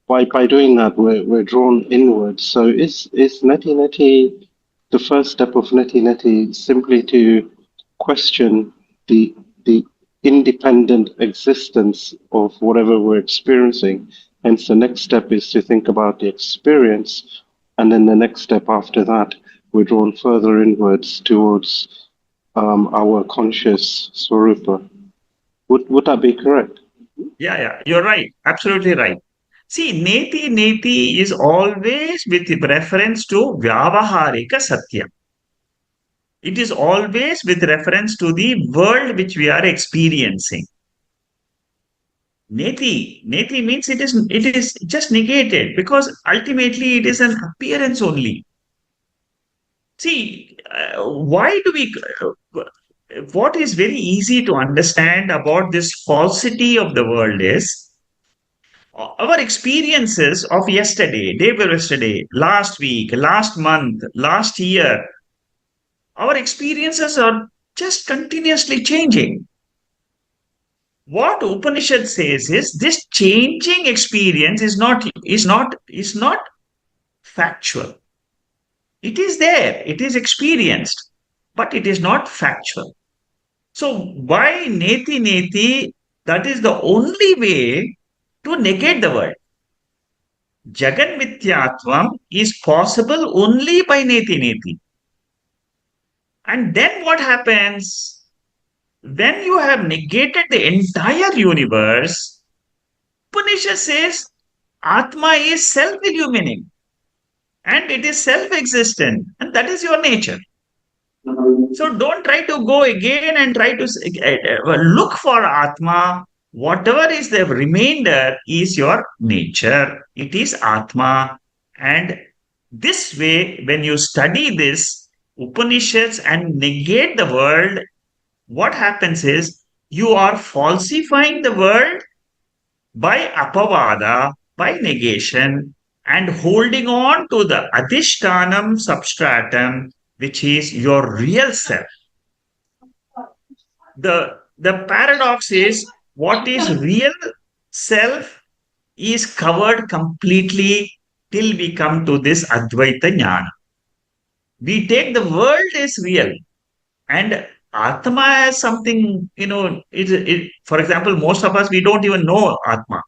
by doing that, we're drawn inwards. So is neti neti the first step of neti neti simply to question the independent existence of whatever we're experiencing? Hence, the next step is to think about the experience, and then the next step after that, we're drawn further inwards towards our conscious swarupa. Would that be correct? Yeah, you're right. Absolutely right. See, neti is always with reference to Vyavaharika Satyam. It is always with reference to the world which we are experiencing. Neti means it is just negated, because ultimately it is an appearance only. See, why do we? What is very easy to understand about this falsity of the world is our experiences of yesterday, day before yesterday, last week, last month, last year. Our experiences are just continuously changing. What Upanishad says is this changing experience is not factual. It is there, it is experienced, but it is not factual. So why neti? That is the only way to negate the world. Jagan Mithyatvam is possible only by neti. And then what happens? When you have negated the entire universe, Upanishad says Atma is self-illumining and it is self-existent, and that is your nature. So don't try to go again and try to look for Atma. Whatever is the remainder is your nature. It is Atma. And this way, when you study this Upanishads and negate the world, what happens is you are falsifying the world by apavada, by negation, and holding on to the adhishtanam substratum, which is your real self. The paradox is what is real self is covered completely till we come to this Advaita Jnana. We take the world as real, and Atma as something, for example, most of us, we don't even know Atma.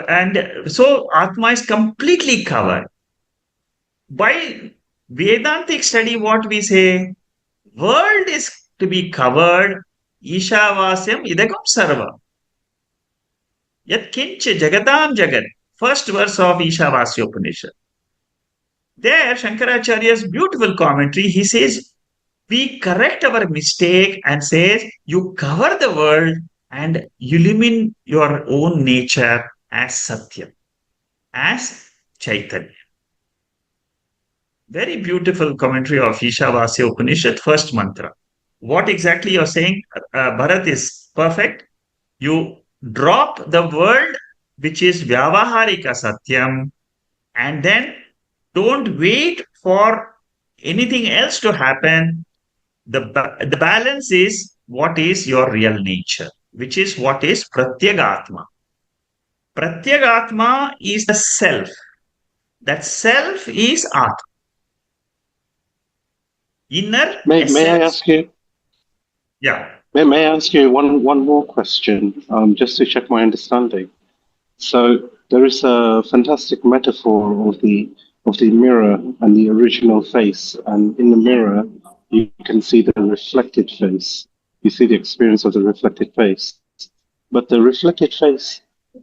And so Atma is completely covered. By Vedantic study, what we say, world is to be covered, Ishavasyam idagam sarva. Yat kincha jagatam jagat. First verse of Ishavasya Upanishad. There, Shankaracharya's beautiful commentary, he says, we correct our mistake and says, you cover the world and illumine your own nature as Satyam, as Chaitanya. Very beautiful commentary of Ishavasya Upanishad, first mantra. What exactly you're saying, Bharat, is perfect. You drop the world, which is Vyavaharika Satyam, and then don't wait for anything else to happen. The balance is what is your real nature, which is what is Pratyagatma. Pratyagatma is the self. That self is Atma. Inner May I essence. ask you? Yeah. May I ask you one more question, just to check my understanding? So there is a fantastic metaphor of the mirror and the original face, and in the mirror you can see the reflected face. You see the experience of the reflected face, but the reflected face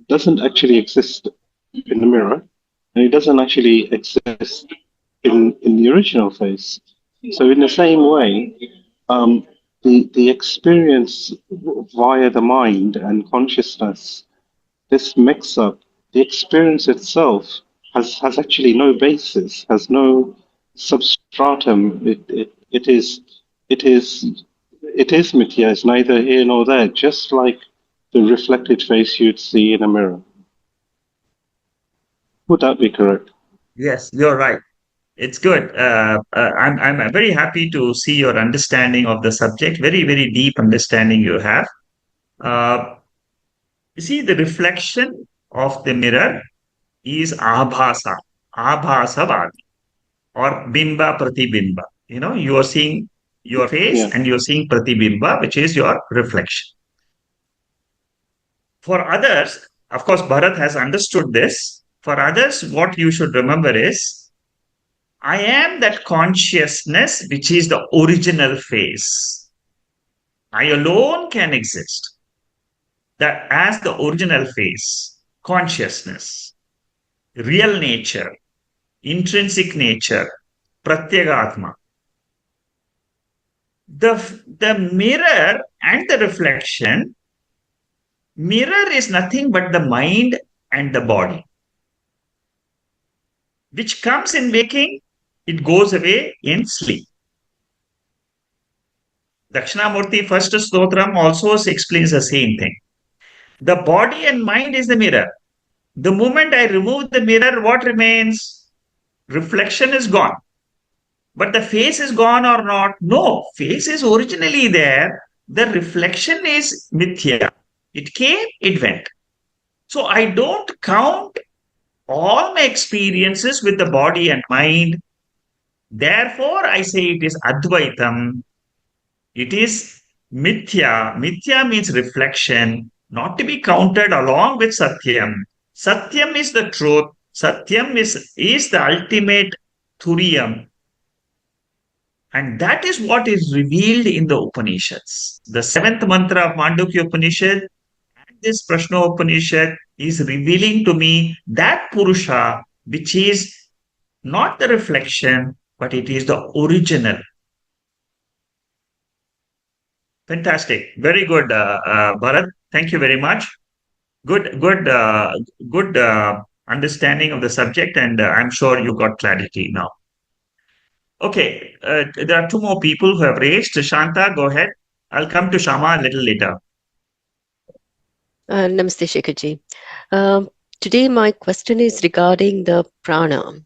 doesn't actually exist in the mirror, and it doesn't actually exist in the original face. So in the same way, the experience via the mind and consciousness, this mix up, the experience itself has actually no basis, has no substratum. It is mithya, it's neither here nor there, just like the reflected face you'd see in a mirror. Would that be correct? Yes, you're right. It's good. I'm very happy to see your understanding of the subject. Very, very deep understanding you have. Uh, you see, the reflection of the mirror is abhasa, abhasavadi, or bimba pratibimba. You are seeing your face Yeah. and you're seeing pratibimba, which is your reflection. For others, of course, Bharat has understood this. For others, what you should remember is I am that consciousness which is the original face. I alone can exist. That as the original face, consciousness, real nature, intrinsic nature, pratyagatma. The mirror and the reflection, mirror is nothing but the mind and the body, which comes in waking, it goes away in sleep. Dakshinamurti first stotram also explains the same thing. The body and mind is the mirror. The moment I remove the mirror, what remains? Reflection is gone. But the face is gone or not? No, face is originally there. The reflection is mithya. It came, it went. So I don't count all my experiences with the body and mind. Therefore, I say it is Advaitam. It is mithya. Mithya means reflection, not to be counted along with Satyam. Satyam is the truth. Satyam is the ultimate Turiyam. And that is what is revealed in the Upanishads. The seventh mantra of Mandukya Upanishad and this Prasno Upanishad is revealing to me that Purusha, which is not the reflection, but it is the original. Fantastic. Very good, Bharat. Thank you very much. Good understanding of the subject, and I'm sure you got clarity now. Okay, there are two more people who have raised. Shanta, go ahead. I'll come to Shama a little later. Namaste, Shekharji. Today, my question is regarding the prana.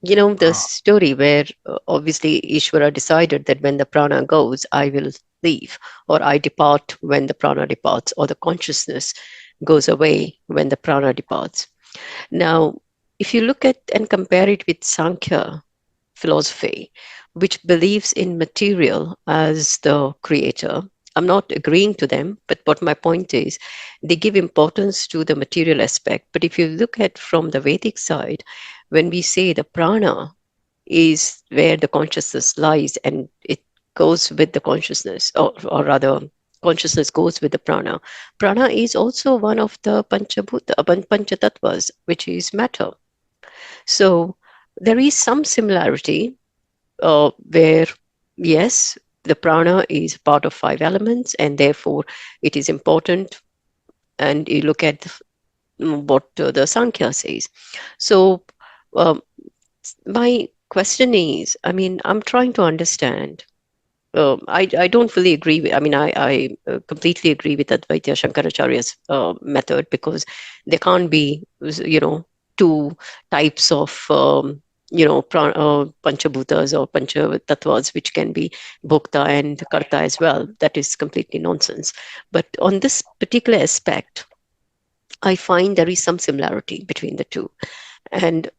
The story where obviously Ishwara decided that when the prana goes, I will leave, or I depart when the prana departs, or the consciousness goes away when the prana departs. Now, if you look at and compare it with Sankhya philosophy, which believes in material as the creator, I'm not agreeing to them, but what my point is, they give importance to the material aspect. But if you look at from the Vedic side, when we say the prana is where the consciousness lies and it goes with the consciousness, or rather, consciousness goes with the prana. Prana is also one of the panchatatvas, which is matter. So there is some similarity where, yes, the prana is part of 5 elements, and therefore it is important. And you look at what the Sankhya says. So my question is, I'm trying to understand. I don't fully agree with, I completely agree with Advaita Shankaracharya's method, because there can't be, two types of, panchabhutas or panchatatvas, which can be bhokta and karta as well. That is completely nonsense. But on this particular aspect, I find there is some similarity between the two. And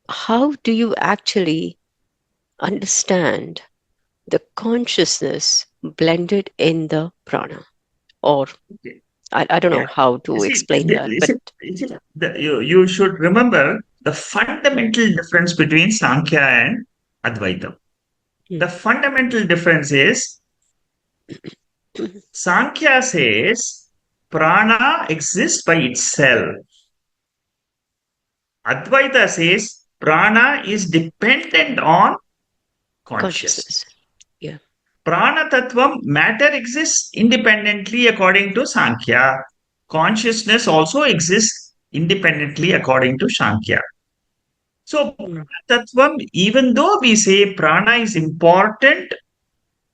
how do you actually understand the consciousness blended in the prana? Or Okay. I don't know Yeah. how to explain that, but You should remember the fundamental difference between Sankhya and Advaita. The fundamental difference is Sankhya says prana exists by itself. Advaita says prana is dependent on consciousness. Yeah. Prana Tattvam, matter exists independently according to Sankhya. Consciousness also exists independently according to Sankhya. So, Prana Tattvam, even though we say prana is important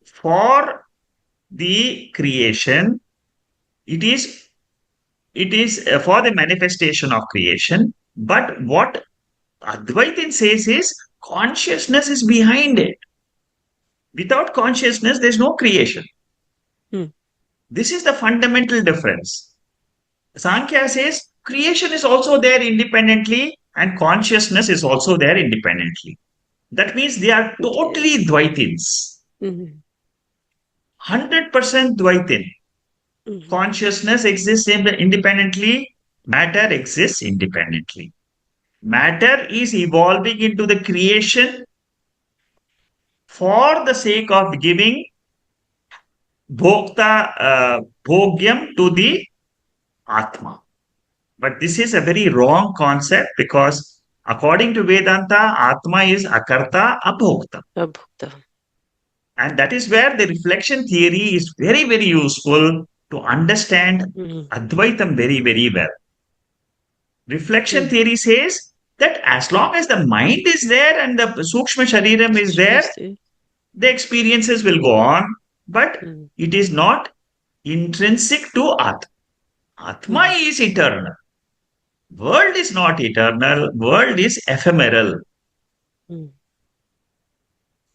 for the creation, it is for the manifestation of creation. But what Advaitin says is consciousness is behind it. Without consciousness, there's no creation. This is the fundamental difference. Sankhya says creation is also there independently and consciousness is also there independently. That means they are totally Dvaitins. 100% Dvaitin. Consciousness exists independently, matter exists independently. Matter is evolving into the creation for the sake of giving bhogyam to the Atma. But this is a very wrong concept because according to Vedanta, Atma is akarta, abhokta. And that is where the reflection theory is very, very useful to understand Advaitam very, very well. Reflection theory says that as long as the mind is there and the Sukshma Shariram is there, the experiences will go on, but it is not intrinsic to Atma. Atma is eternal. World is not eternal. World is ephemeral.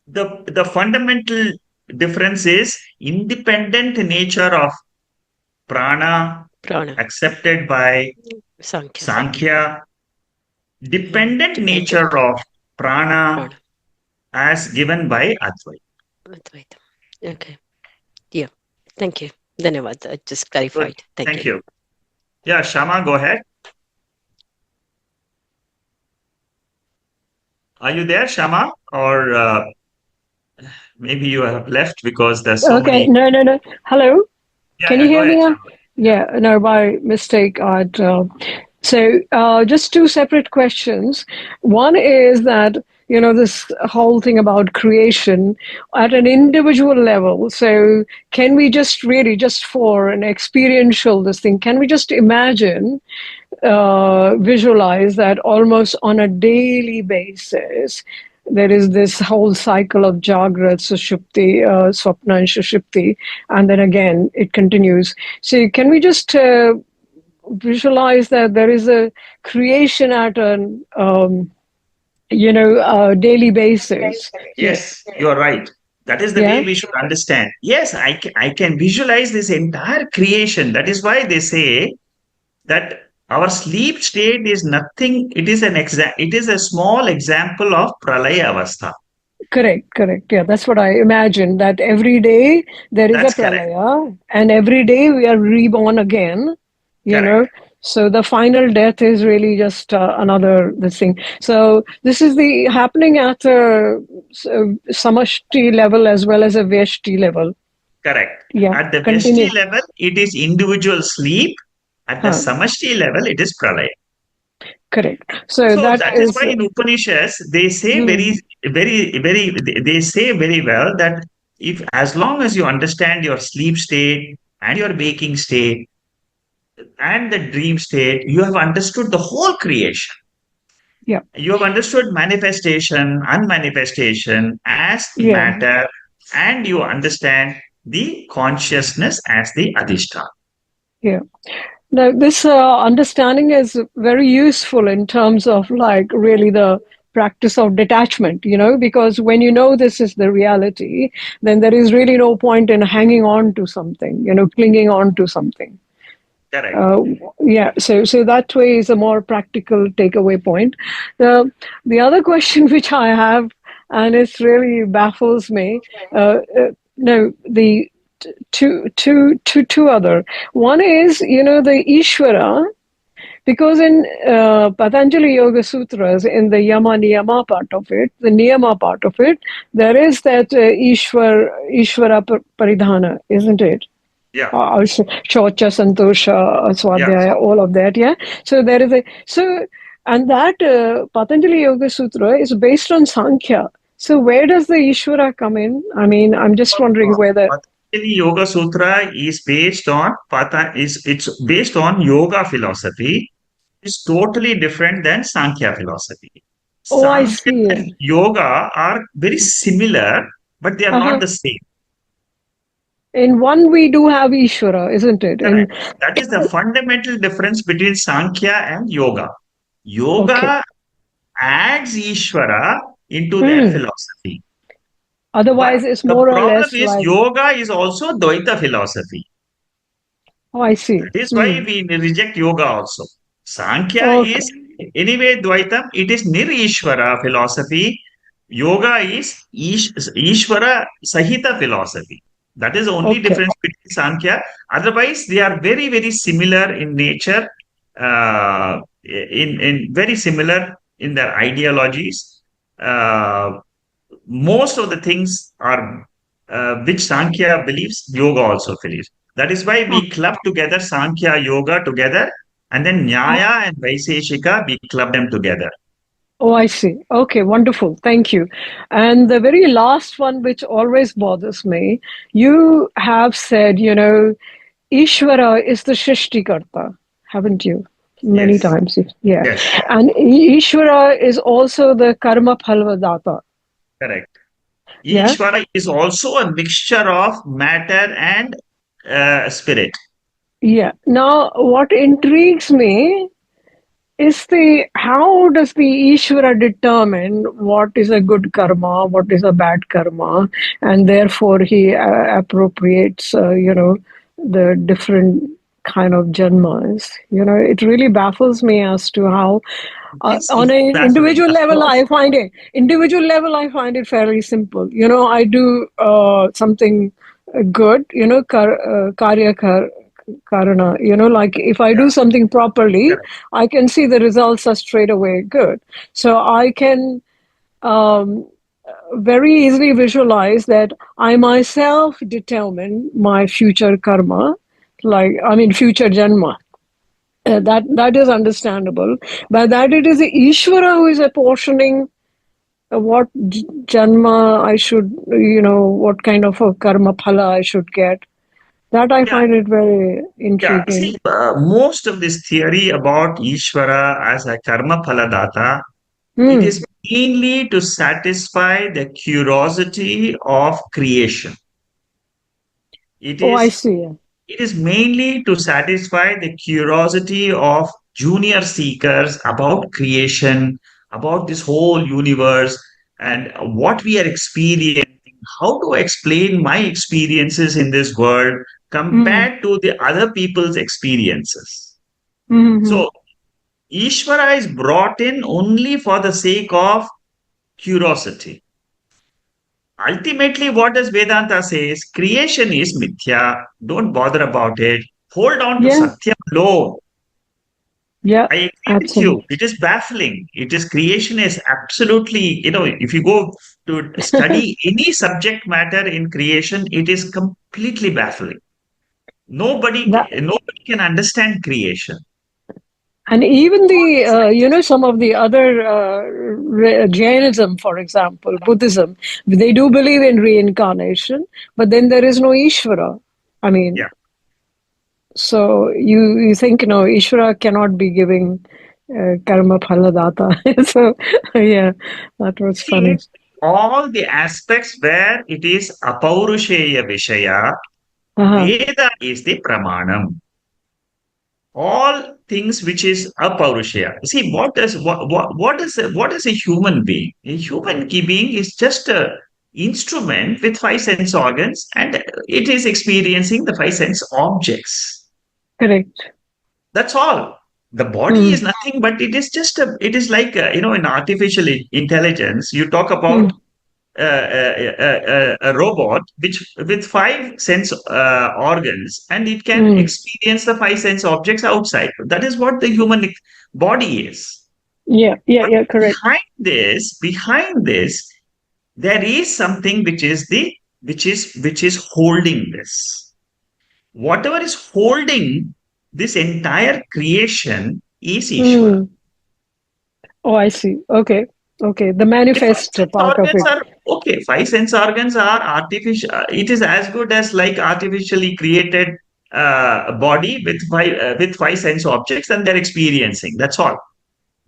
The fundamental difference is independent nature of prana. Accepted by Sankhya, dependent nature of prana as given by Advaita. Okay. Yeah. Thank you. Dhanyavad. I just clarified. Good. Thank you. Yeah, Shama, go ahead. Are you there, Shama? Or maybe you have left because there's so many. No. Hello? Yeah, Can you hear me ahead, now? Yeah, no, by mistake. Just two separate questions. One is that, this whole thing about creation at an individual level. So can we just really, just for an experiential, can we just imagine, visualize that almost on a daily basis, there is this whole cycle of Jagrat, Sushupti, Swapna and Sushupti, and then again it continues. So can we just visualize that there is a creation at an daily basis? Yes, you're right. That is the way we should understand. Yes, I can visualize this entire creation. That is why they say that our sleep state is nothing. It is a small example of pralaya avastha. Correct. Yeah, that's what I imagine, that every day there is a pralaya and every day we are reborn again, So the final death is really just another thing. So this is happening at a samashti level as well as a vyashti level. Correct. Yeah. At the vyashti level, it is individual sleep. At the samashti level, it is pralaya. Correct. So that is why in Upanishads they say they say very well that as long as you understand your sleep state and your waking state and the dream state, you have understood the whole creation. Yeah. You have understood manifestation, unmanifestation as matter, and you understand the consciousness as the adhishthana. Yeah. Now, this understanding is very useful in terms of really the practice of detachment, because when this is the reality, then there is really no point in hanging on to something, clinging on to something. Correct. Yeah, so that way is a more practical takeaway point. The other question which I have, and it really baffles me, no, the two other. One is, the Ishwara, because in Patanjali Yoga Sutras, in the Yama Niyama part of it, the Niyama part of it, there is that Ishwara Paridhana, isn't it? Yeah. Shocha, Santosha, Swadhyaya, Yeah. all of that, yeah. So there is and that Patanjali Yoga Sutra is based on Sankhya. So where does the Ishvara come in? I mean, I'm just wondering whether. Patanjali Yoga Sutra is based on it's based on yoga philosophy. It's totally different than Sankhya philosophy. Oh, I Sankhya see. and yoga are very similar, but they are not the same. In one, we do have Ishvara, isn't it? Correct. That is the fundamental difference between Sankhya and yoga. Yoga adds Ishvara into their philosophy. Otherwise, But it's the more or problem less is like. yoga is also Dvaita philosophy. Oh, I see. That is why we reject yoga also. Sankhya Okay. is anyway Dvaitam, it is Nir-Ishvara philosophy. Yoga is Ishvara Sahita philosophy. That is the only Okay. difference between Sankhya. Otherwise, they are very, very similar in nature, in very similar in their ideologies. Most of the things are which Sankhya believes, Yoga also believes. That is why we club together Sankhya, Yoga together, and then Nyaya and Vaiseshika, we club them together. Oh, I see. Okay, wonderful. Thank you. And the very last one, which always bothers me, you have said, Ishvara is the Shrishtikarta, haven't you? Many Yes. times. Yeah. Yes. And Ishvara is also the Karma Phalvadata. Correct. Yeah. Ishvara is also a mixture of matter and spirit. Yeah. Now, what intrigues me is how does the Ishvara determine what is a good karma, what is a bad karma, and therefore he appropriates, the different kind of janmas. It really baffles me as to how, Yes, on it's an baffling. individual Of level, course. I find it fairly simple. I do something good, karya karana, like if I do something properly, Correct. I can see the results are straight away good. So I can very easily visualize that I myself determine my future karma, future janma. That is understandable. But that it is the Ishvara who is apportioning what janma I should, what kind of a karma phala I should get. That I Yeah. find it very Yeah, see, intriguing. most of this theory about Ishvara as a karma phaladata, it Hmm. is mainly to satisfy the curiosity of creation. It Oh, I is see. it is mainly to satisfy the curiosity of junior seekers about creation, about this whole universe, and what we are experiencing, how to explain my experiences in this world Mm. compared to the other people's experiences. Mm-hmm. So, Ishvara is brought in only for the sake of curiosity. Ultimately, what does Vedanta says? Creation is mithya. Don't bother about it. Hold on to Yeah, Satyam alone. yeah, I agree with you. absolutely. It is baffling. It is creation is absolutely, if you go to study any subject matter in creation, it is completely baffling. That, Nobody can understand creation. and even some of the other Jainism, for example, Buddhism, they do believe in reincarnation, but then there is no Ishvara. I mean, Yeah. so you think, Ishvara cannot be giving karma phaladata. So, yeah, that was See, funny. all the aspects where it is apaurusheya vishaya, Uh-huh. Veda is the pramanam. All things which is apaurusheya. See, what is a human being? A human being is just a instrument with five sense organs, and it is experiencing the five sense objects. Correct. That's all. The body is nothing but it is just it is like, in artificial intelligence, you talk about a robot which with five sense organs, and it can experience the five sense objects outside. That is what the human body is. Yeah, correct. Behind this, there is something which is holding this. Whatever is holding this entire creation is Ishwara. Oh, I see. Okay. The manifest part of it. Five sense organs are artificial. It is as good as like artificially created body with five sense objects, and they're experiencing. That's all.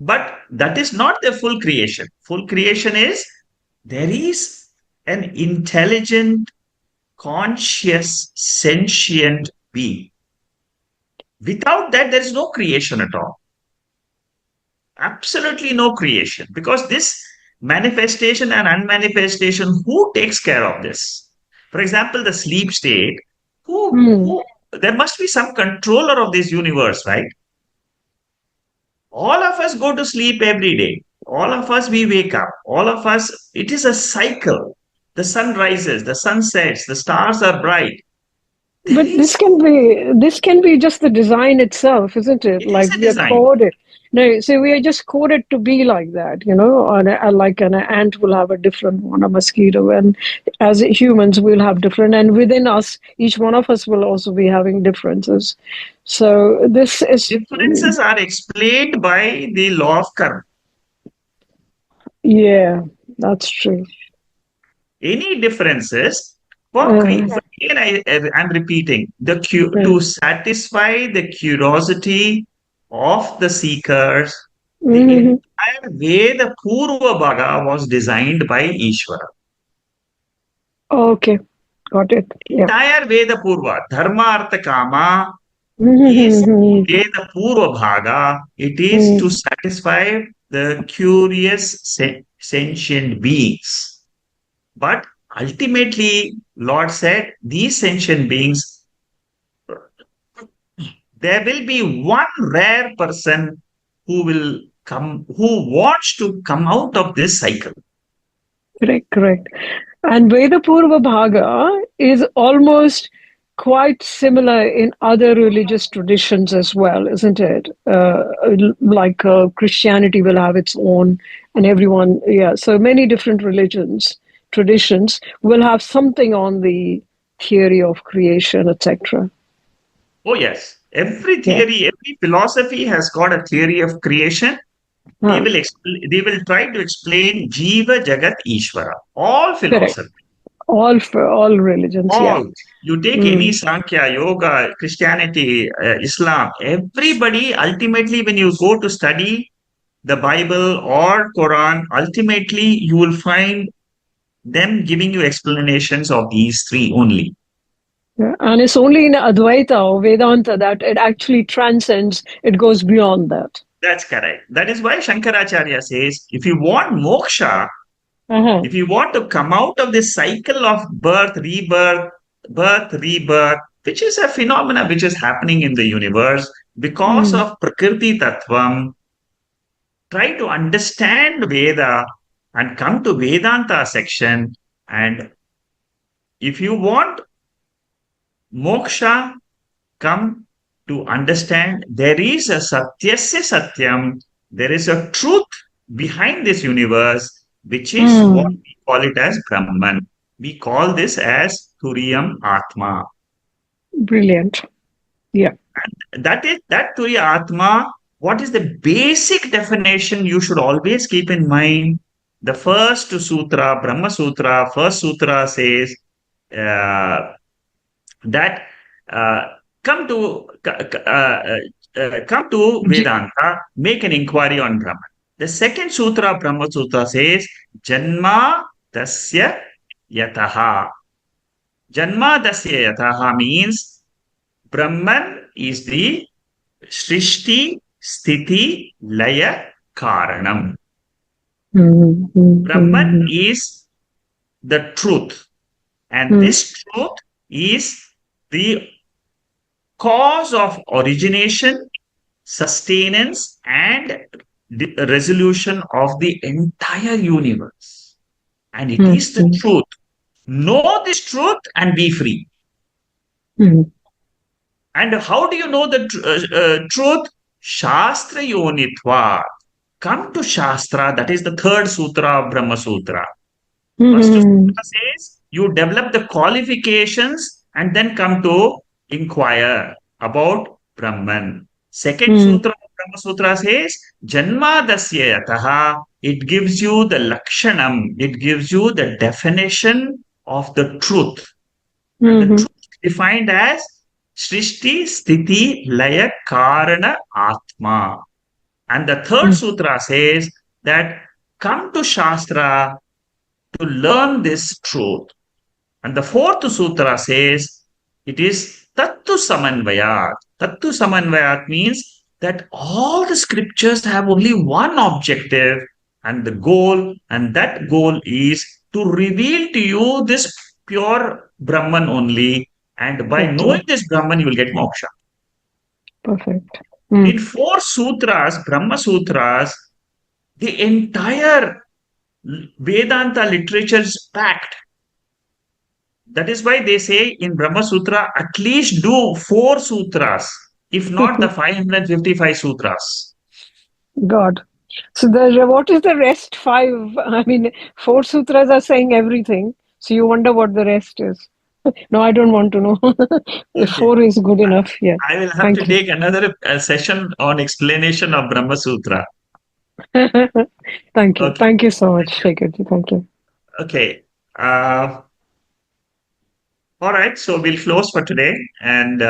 But that is not the full creation. Full creation is there is an intelligent, conscious, sentient being. Without that, there is no creation at all. Absolutely no creation, because this manifestation and unmanifestation, who takes care of this? For example, the sleep state, who there must be some controller of this universe, right? All of us go to sleep every day. All of us, we wake up. All of us, it is a cycle. The sun rises, the sun sets, the stars are bright. But this can be just the design itself, isn't it? Like we are coded. No, so we are just coded to be like that, like an ant will have a different one, a mosquito, and as humans we'll have different, and within us, each one of us will also be having differences. So this is differences are explained by the law of karma. Yeah, that's true. Any differences? Again, I'm repeating to satisfy the curiosity of the seekers. The entire Veda Purva Bhaga was designed by Ishwara. Okay, got it. Entire Veda Purva, Dharma Artha Kama is Veda Purva Bhaga. It is to satisfy the curious sentient beings. But ultimately, Lord said, these sentient beings, there will be one rare person who wants to come out of this cycle. Correct. And Veda Purva Bhaga is almost quite similar in other religious traditions as well, isn't it? Like Christianity will have its own, and everyone, so many different traditions will have something on the theory of creation, etc. Oh, yes. Every theory, every philosophy has got a theory of creation. They will try to explain Jiva, Jagat, Ishwara. All philosophy. All religions. You take any Sankhya, Yoga, Christianity, Islam, everybody, ultimately, when you go to study the Bible or Quran, ultimately you will find them giving you explanations of these three only. And it's only in Advaita or Vedanta that it actually transcends, it goes beyond that. That's correct. That is why Shankaracharya says, if you want moksha, if you want to come out of this cycle of birth, rebirth, which is a phenomena which is happening in the universe because of Prakriti Tattvam, try to understand Veda and come to Vedanta section. And if you want moksha, come to understand there is a satyasya satyam, there is a truth behind this universe, which is what we call it as Brahman. We call this as Turiyam Atma. Brilliant. Yeah. And that Turiya Atma, what is the basic definition you should always keep in mind? The first sutra, Brahma Sutra, first sutra says that come to Vedanta, make an inquiry on Brahman. The second sutra, Brahma Sutra, says Janma Dasya Yataha. Janma Dasya Yataha means Brahman is the Srishti Sthiti Laya Karanam. Brahman is the truth, and this truth is the cause of origination sustenance, and the resolution of the entire universe. And it is the truth. Know this truth and be free. And how do you know the truth? Shastra yonitva. Come to Shastra, that is the third sutra of Brahma Sutra. First sutra says you develop the qualifications and then come to inquire about Brahman. Second sutra of Brahma Sutra says Janmadasya yataha. It gives you the lakshanam, it gives you the definition of the truth. And the truth is defined as Srishti, Sthiti, Laya, Karana, Atma. And the third sutra says that come to Shastra to learn this truth. And the fourth sutra says it is Tattu Samanvayat. Tattu Samanvayat means that all the scriptures have only one objective and the goal, and that goal is to reveal to you this pure Brahman only. And by knowing this Brahman, you will get moksha. Perfect. In 4 sutras, Brahma Sutras, the entire Vedanta literature is packed. That is why they say in Brahma Sutra, at least do 4 sutras, if not the 555 sutras. God. So what is the rest 5? I mean, 4 sutras are saying everything. So you wonder what the rest is. No, I don't want to know. If 4 is good enough, yeah. I will have to take another session on explanation of Brahma Sutra. Thank you. Thank you so much, Shekharji. Thank you. Okay. All right. So we'll close for today and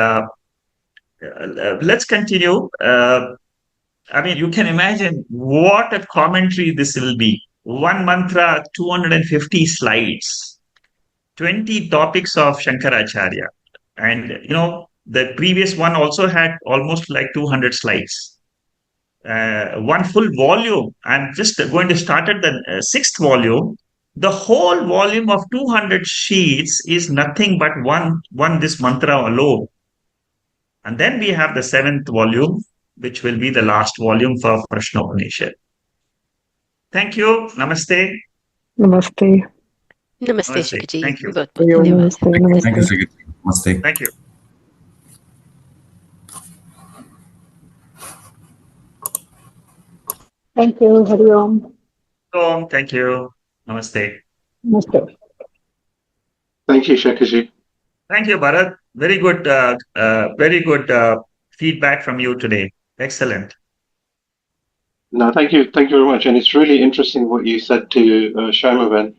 let's continue. I mean, you can imagine what a commentary this will be. One mantra, 250 slides, 20 topics of Shankaracharya. And, the previous one also had almost like 200 slides. One full volume. I'm just going to start at the 6th volume. The whole volume of 200 sheets is nothing but one this mantra alone. And then we have the 7th volume, which will be the last volume for Prasno Upanishad. Thank you. Namaste. Namaste. Namaste, Shekharji. Thank you. Namaste. Namaste. Thank you, Shekharji. Namaste. Thank you. Thank you. Hari Om. Om. Thank you. Namaste. Namaste. Thank you, Shekharji. Thank you, Bharat. Very good feedback from you today. Excellent. No, thank you very much. And it's really interesting what you said to Shaimavan.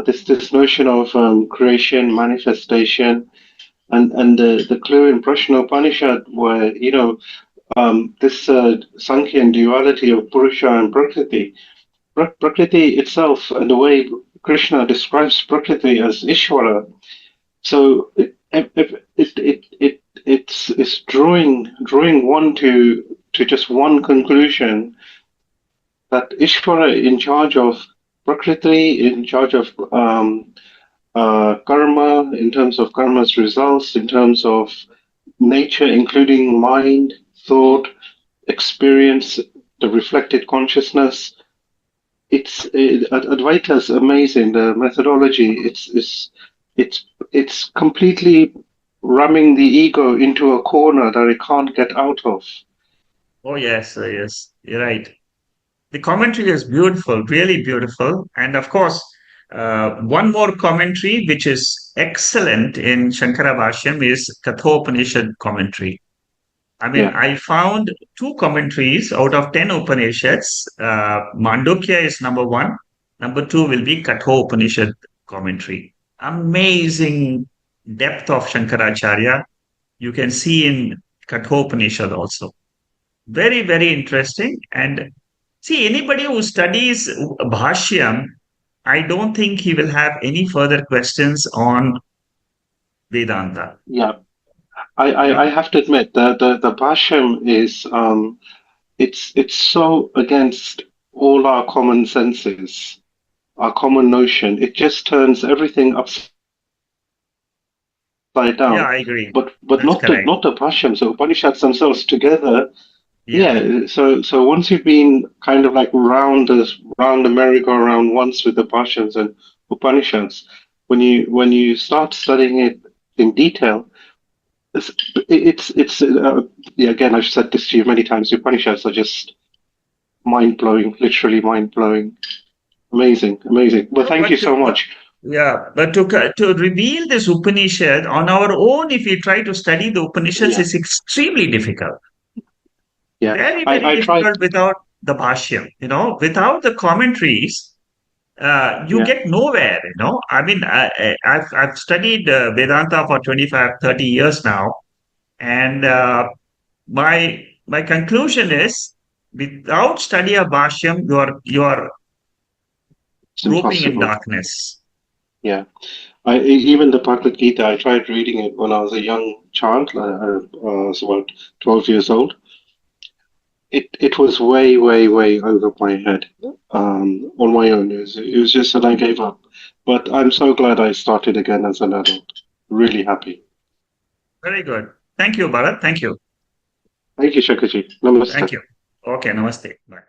This notion of creation, manifestation, and the clue in Prasno Upanishad where, this Sankhya and duality of Purusha and Prakriti. Prakriti itself, and the way Krishna describes Prakriti as Ishwara. So it's drawing one to just one conclusion, that Ishwara in charge of Prakriti, in charge of karma, in terms of karma's results, in terms of nature, including mind, thought, experience, the reflected consciousness. Advaita is amazing. The methodology, it's completely ramming the ego into a corner that it can't get out of. Oh, yes, you're right. The commentary is beautiful, really beautiful. And of course, one more commentary which is excellent in Shankara Bashyam is Kathopanishad commentary. I mean, I found 2 commentaries out of 10 Upanishads. Mandukya is number 1. Number 2 will be Kathopanishad commentary. Amazing depth of Shankaracharya. You can see in Kathopanishad also. Very, very interesting. And see, anybody who studies Bhashyam, I don't think he will have any further questions on Vedanta. Yeah. I have to admit that the Bhashyam is it's so against all our common senses, our common notion. It just turns everything upside down. Yeah, I agree. But That's not correct. the Bhashyam. So Upanishads themselves together Yeah. So once you've been kind of like round the merry-go-round once with the Bhashyams and Upanishads, when you start studying it in detail, it's yeah, again, I've said this to you many times. The Upanishads are just mind-blowing, literally mind-blowing, amazing. Well, thank you so much. Yeah, but to reveal this Upanishad on our own, if we try to study the Upanishads, Yeah. is extremely difficult. Yeah, Very, I very tried. difficult without the Bhashyam. Without the commentaries, you Yeah. get nowhere. I mean, I've studied Vedanta for 25, 30 years now, and my conclusion is, without study of Bhashyam, you are It's groping in impossible. darkness. Yeah. Even the Bhagavad Gita, I tried reading it when I was a young child. I was about 12 years old. It was way over my head on my own. It was just that I gave up. But I'm so glad I started again as an adult. Really happy. Very good. Thank you, Bharat. Thank you. Thank you, Shakaji. Namaste. Thank you. Okay, namaste. Bye.